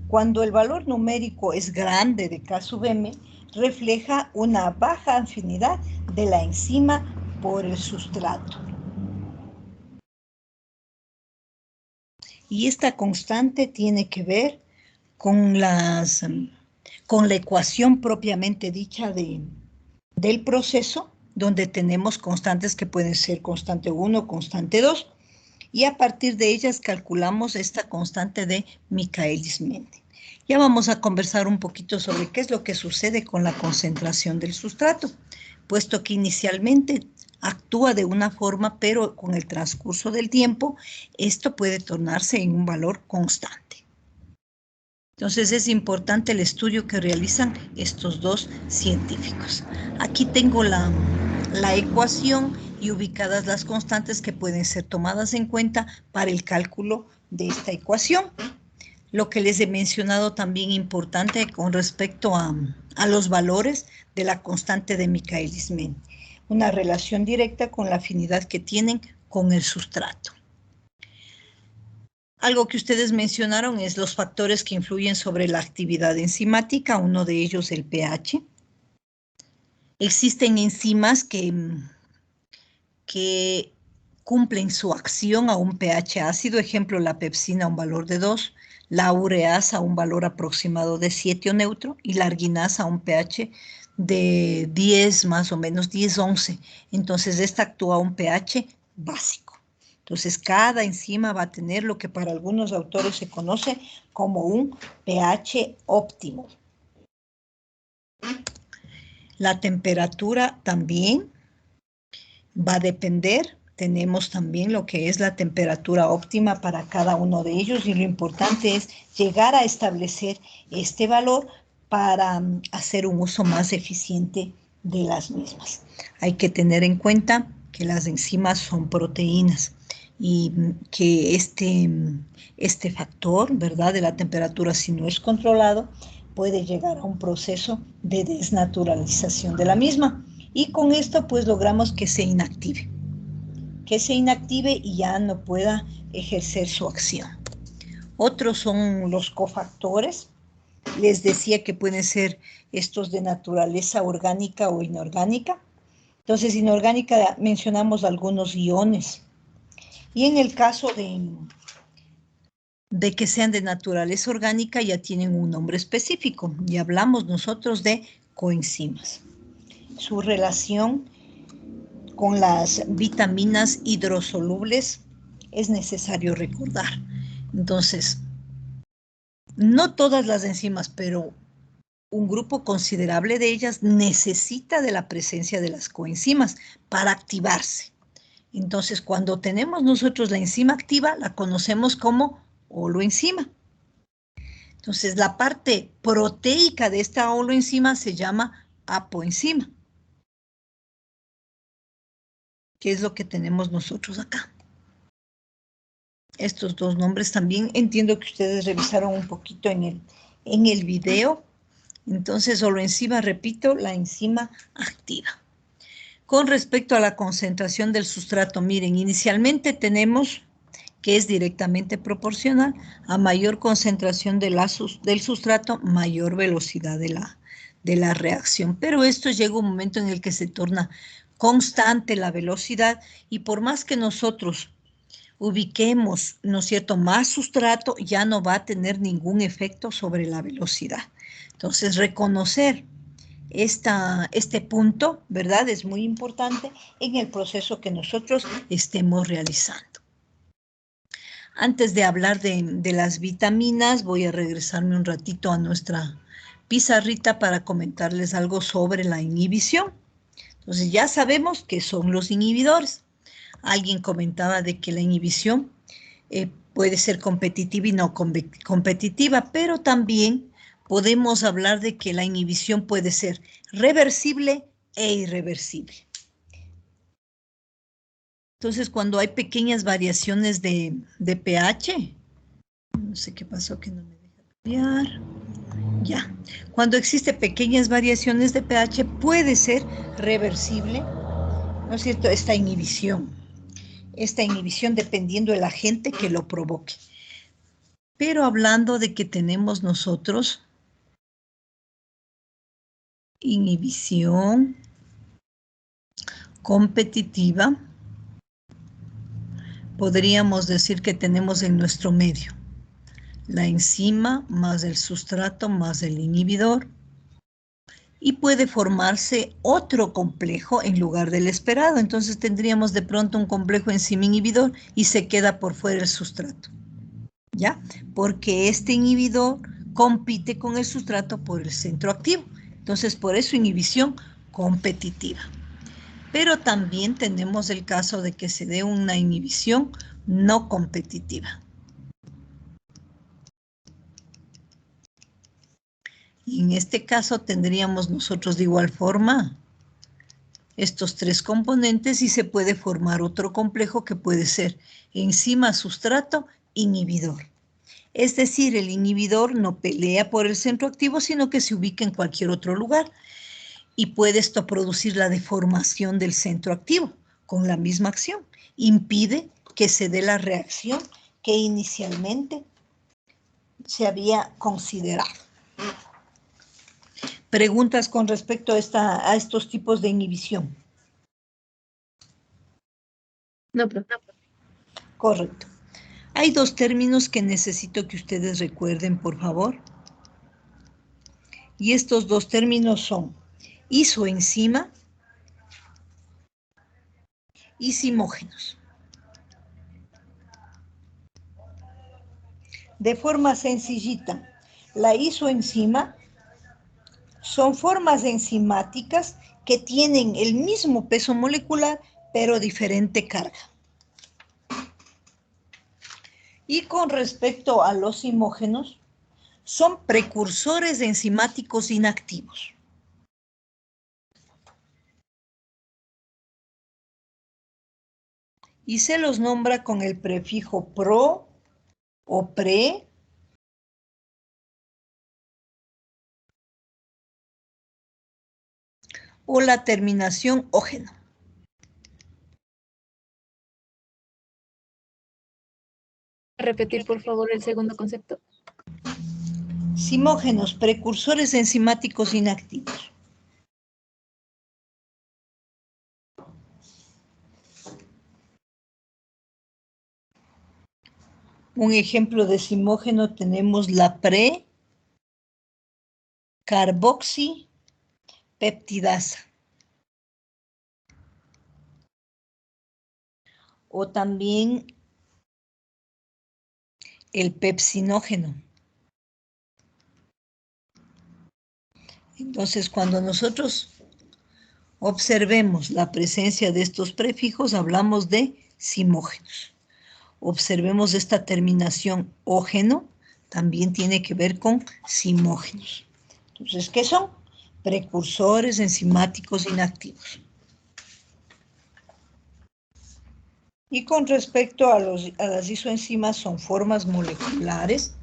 Cuando el valor numérico es grande de K sub m, refleja una baja afinidad de la enzima por el sustrato. Y esta constante tiene que ver con la ecuación propiamente dicha del proceso, donde tenemos constantes que pueden ser constante 1, constante 2, y a partir de ellas calculamos esta constante de Michaelis-Menten. Ya vamos a conversar un poquito sobre qué es lo que sucede con la concentración del sustrato, puesto que inicialmente actúa de una forma, pero con el transcurso del tiempo, esto puede tornarse en un valor constante. Entonces es importante el estudio que realizan estos dos científicos. Aquí tengo la ecuación y ubicadas las constantes que pueden ser tomadas en cuenta para el cálculo de esta ecuación. Lo que les he mencionado también importante con respecto a los valores de la constante de Michaelis-Menten. Una relación directa con la afinidad que tienen con el sustrato. Algo que ustedes mencionaron es los factores que influyen sobre la actividad enzimática, uno de ellos el pH. Existen enzimas que cumplen su acción a un pH ácido, ejemplo la pepsina a un valor de 2, la ureasa a un valor aproximado de 7 o neutro y la arginasa a un pH de 10, más o menos 10-11. Entonces esta actúa a un pH básico. Entonces, cada enzima va a tener lo que para algunos autores se conoce como un pH óptimo. La temperatura también va a depender. Tenemos también lo que es la temperatura óptima para cada uno de ellos y lo importante es llegar a establecer este valor para hacer un uso más eficiente de las mismas. Hay que tener en cuenta que las enzimas son proteínas y que este factor, ¿verdad?, de la temperatura, si no es controlado, puede llegar a un proceso de desnaturalización de la misma. Y con esto, pues, logramos que se inactive y ya no pueda ejercer su acción. Otros son los cofactores. Les decía que pueden ser estos de naturaleza orgánica o inorgánica. Entonces, inorgánica mencionamos algunos iones. Y en el caso de que sean de naturaleza orgánica ya tienen un nombre específico y hablamos nosotros de coenzimas. Su relación con las vitaminas hidrosolubles es necesario recordar. Entonces, no todas las enzimas, pero un grupo considerable de ellas necesita de la presencia de las coenzimas para activarse. Entonces, cuando tenemos nosotros la enzima activa, la conocemos como holoenzima. Entonces, la parte proteica de esta holoenzima se llama apoenzima, que es lo que tenemos nosotros acá. Estos dos nombres también entiendo que ustedes revisaron un poquito en el video. Entonces, holoenzima, repito, la enzima activa. Con respecto a la concentración del sustrato, miren, inicialmente tenemos que es directamente proporcional a mayor concentración del sustrato, mayor velocidad de la reacción. Pero esto llega un momento en el que se torna constante la velocidad y por más que nosotros ubiquemos, ¿no es cierto?, más sustrato, ya no va a tener ningún efecto sobre la velocidad. Entonces, reconocer este punto, ¿verdad?, es muy importante en el proceso que nosotros estemos realizando. Antes de hablar de las vitaminas, voy a regresarme un ratito a nuestra pizarrita para comentarles algo sobre la inhibición. Entonces, ya sabemos qué son los inhibidores. Alguien comentaba de que la inhibición puede ser competitiva y no competitiva, pero también podemos hablar de que la inhibición puede ser reversible e irreversible. Entonces, cuando hay pequeñas variaciones de pH, no sé qué pasó que no me deja cambiar. Ya. Cuando existe pequeñas variaciones de pH, puede ser reversible, ¿no es cierto?, esta inhibición dependiendo del agente que lo provoque. Pero hablando de que tenemos nosotros inhibición competitiva, podríamos decir que tenemos en nuestro medio la enzima más el sustrato más el inhibidor, y puede formarse otro complejo en lugar del esperado. Entonces tendríamos de pronto un complejo enzima inhibidor y se queda por fuera el sustrato, ¿ya? Porque este inhibidor compite con el sustrato por el centro activo. Entonces, por eso inhibición competitiva. Pero también tenemos el caso de que se dé una inhibición no competitiva. Y en este caso tendríamos nosotros de igual forma estos tres componentes y se puede formar otro complejo que puede ser enzima, sustrato, inhibidor. Es decir, el inhibidor no pelea por el centro activo, sino que se ubica en cualquier otro lugar. Y puede esto producir la deformación del centro activo con la misma acción. Impide que se dé la reacción que inicialmente se había considerado. Preguntas con respecto a estos tipos de inhibición.
No, profe.
Correcto. Hay dos términos que necesito que ustedes recuerden, por favor. Y estos dos términos son isoenzima y simógenos. De forma sencillita, la isoenzima son formas enzimáticas que tienen el mismo peso molecular, pero diferente carga. Y con respecto a los simógenos, son precursores enzimáticos inactivos. Y se los nombra con el prefijo pro o pre, o la terminación ógeno.
Repetir, por favor, el segundo concepto.
Simógenos, precursores enzimáticos inactivos. Un ejemplo de simógeno tenemos la pre-carboxipeptidasa. O también el pepsinógeno. Entonces, cuando nosotros observemos la presencia de estos prefijos, hablamos de simógenos. Observemos esta terminación ógeno, también tiene que ver con simógenos. Entonces, ¿qué son? Precursores enzimáticos inactivos. Y con respecto a las isoenzimas, son formas moleculares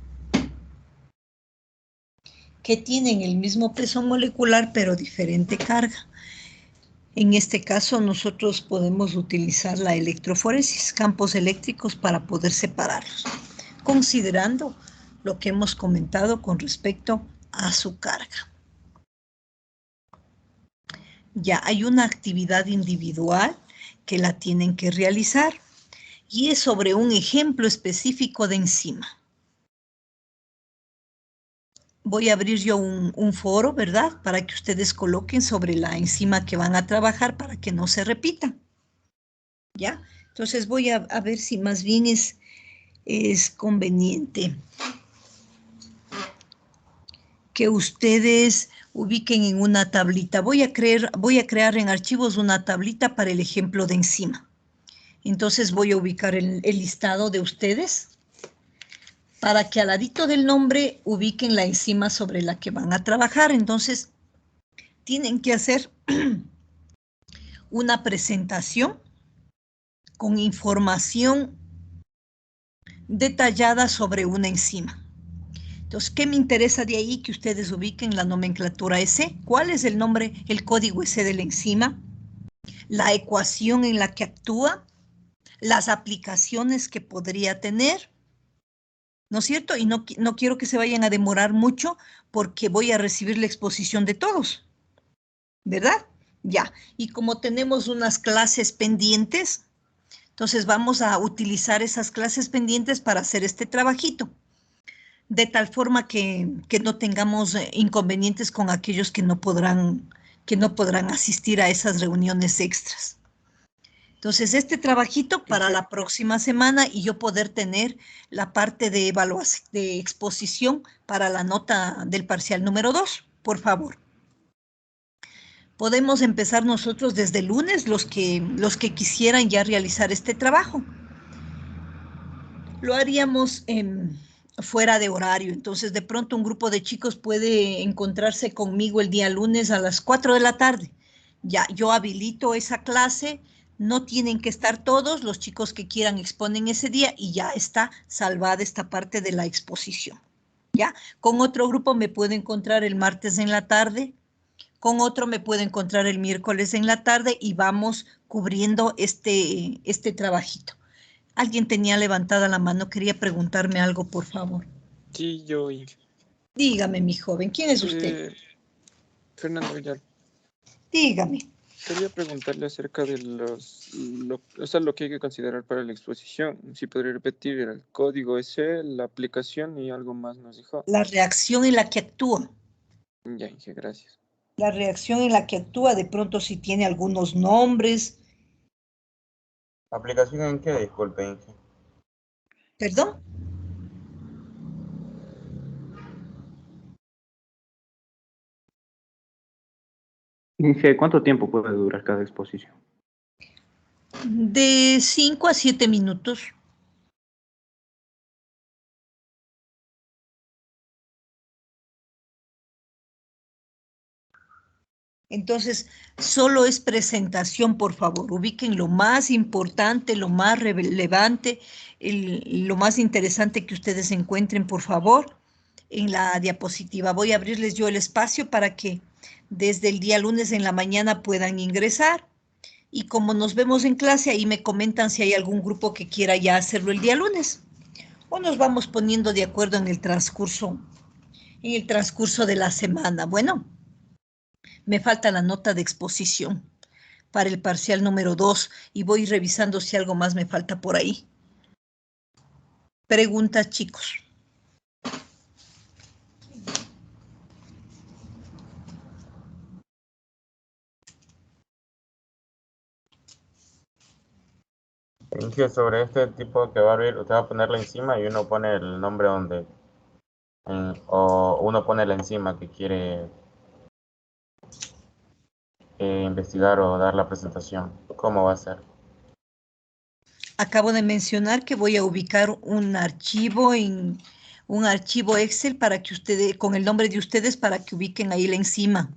que tienen el mismo peso molecular, pero diferente carga. En este caso, nosotros podemos utilizar la electroforesis, campos eléctricos, para poder separarlos, considerando lo que hemos comentado con respecto a su carga. Ya hay una actividad individual que la tienen que realizar, y es sobre un ejemplo específico de enzima. Voy a abrir yo un foro, ¿verdad?, para que ustedes coloquen sobre la enzima que van a trabajar para que no se repita. ¿Ya? Entonces voy a ver si más bien es conveniente que ustedes ubiquen en una tablita. Voy a crear en archivos una tablita para el ejemplo de enzima. Entonces voy a ubicar el listado de ustedes para que al ladito del nombre ubiquen la enzima sobre la que van a trabajar. Entonces, tienen que hacer una presentación con información detallada sobre una enzima. Entonces, ¿qué me interesa de ahí? Que ustedes ubiquen la nomenclatura S. ¿Cuál es el nombre, el código S de la enzima? La ecuación en la que actúa, las aplicaciones que podría tener, ¿no es cierto? Y no quiero que se vayan a demorar mucho porque voy a recibir la exposición de todos, ¿verdad? Ya, y como tenemos unas clases pendientes, entonces vamos a utilizar esas clases pendientes para hacer este trabajito, de tal forma que no tengamos inconvenientes con aquellos que no podrán asistir a esas reuniones extras. Entonces, este trabajito para la próxima semana y yo poder tener la parte de evaluación, de exposición para la nota del parcial número 2, por favor. Podemos empezar nosotros desde el lunes, los que quisieran ya realizar este trabajo. Lo haríamos fuera de horario, entonces de pronto un grupo de chicos puede encontrarse conmigo el día lunes a las 4 de la tarde. Ya, yo habilito esa clase, no tienen que estar todos, los chicos que quieran exponen ese día y ya está salvada esta parte de la exposición. ¿Ya? Con otro grupo me puedo encontrar el martes en la tarde, con otro me puedo encontrar el miércoles en la tarde y vamos cubriendo este trabajito. Alguien tenía levantada la mano, quería preguntarme algo, por favor.
Sí, yo.
Dígame, mi joven, ¿quién es usted?
Fernando Villar.
Dígame.
Quería preguntarle acerca de lo que hay que considerar para la exposición. Si podría repetir, era el código S, la aplicación y algo más nos dijo.
La reacción en la que actúa.
Ya, Inge, gracias.
La reacción en la que actúa, de pronto si tiene algunos nombres.
¿Aplicación en qué? Disculpe, Inge.
¿Perdón?
Inge, ¿cuánto tiempo puede durar cada exposición?
De 5 a 7 minutos. Entonces, solo es presentación, por favor. Ubiquen lo más importante, lo más relevante, lo más interesante que ustedes encuentren, por favor, en la diapositiva. Voy a abrirles yo el espacio para que desde el día lunes en la mañana puedan ingresar. Y como nos vemos en clase, ahí me comentan si hay algún grupo que quiera ya hacerlo el día lunes. O nos vamos poniendo de acuerdo en el transcurso de la semana. Bueno. Me falta la nota de exposición para el parcial número 2 y voy revisando si algo más me falta por ahí. Preguntas, chicos.
Inge, sobre este tipo que va a abrir, usted va a ponerla encima y uno pone el nombre donde, o uno pone la enzima que quiere investigar o dar la presentación. ¿Cómo va a ser?
Acabo de mencionar que voy a ubicar un archivo Excel para que ustedes, con el nombre de ustedes, para que ubiquen ahí la enzima.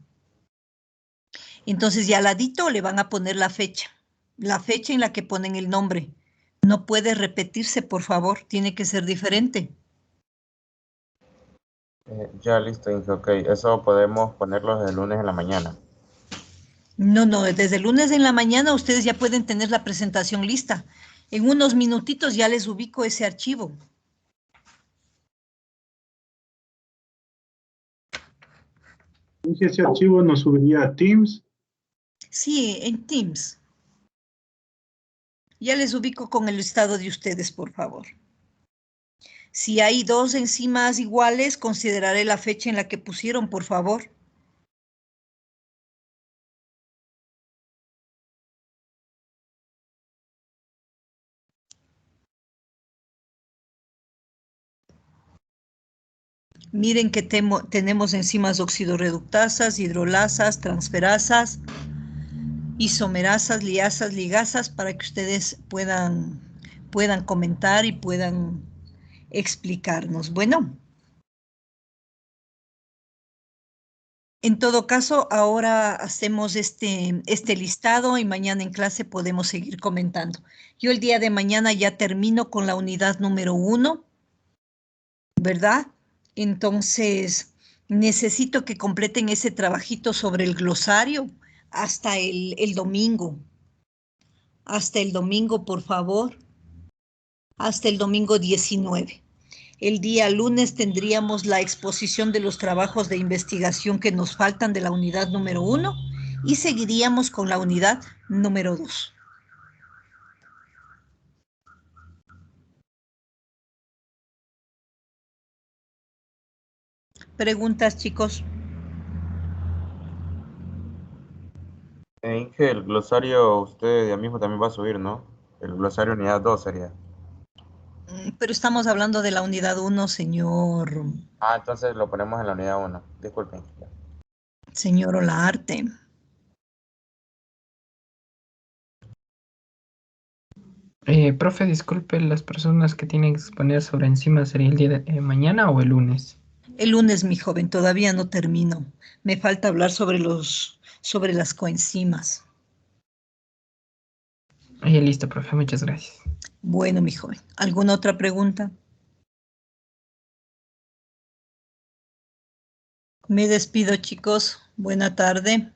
Entonces ya al ladito le van a poner la fecha en la que ponen el nombre. No puede repetirse, por favor, tiene que ser diferente.
Ya listo, Inge, ok. Eso podemos ponerlo desde el lunes en la mañana.
No, desde el lunes en la mañana ustedes ya pueden tener la presentación lista. En unos minutitos ya les ubico ese archivo.
¿Ese archivo nos subiría a Teams?
Sí, en Teams. Ya les ubico con el listado de ustedes, por favor. Si hay dos enzimas iguales, consideraré la fecha en la que pusieron, por favor. Miren que tenemos enzimas oxidorreductasas, hidrolasas, transferasas, isomerasas, liasas, ligasas, para que ustedes puedan comentar y puedan explicarnos. Bueno. En todo caso, ahora hacemos este listado y mañana en clase podemos seguir comentando. Yo el día de mañana ya termino con la unidad número 1, ¿verdad? Entonces, necesito que completen ese trabajito sobre el glosario hasta el domingo. Hasta el domingo, por favor. Hasta el domingo 19. El día lunes tendríamos la exposición de los trabajos de investigación que nos faltan de la unidad número 1 y seguiríamos con la unidad número 2. ¿Preguntas, chicos?
Inge, el glosario usted ya mismo también va a subir, ¿no? El glosario unidad 2 sería.
Pero estamos hablando de la unidad 1, señor.
Ah, entonces lo ponemos en la unidad 1. Disculpen.
Señor Olarte.
Profe, disculpe, las personas que tienen que exponer sobre enzimas, ¿sería el día de mañana o el lunes?
El lunes, mi joven, todavía no termino. Me falta hablar sobre las coenzimas.
Listo, profe, muchas gracias.
Bueno, mi joven, ¿alguna otra pregunta? Me despido, chicos. Buena tarde.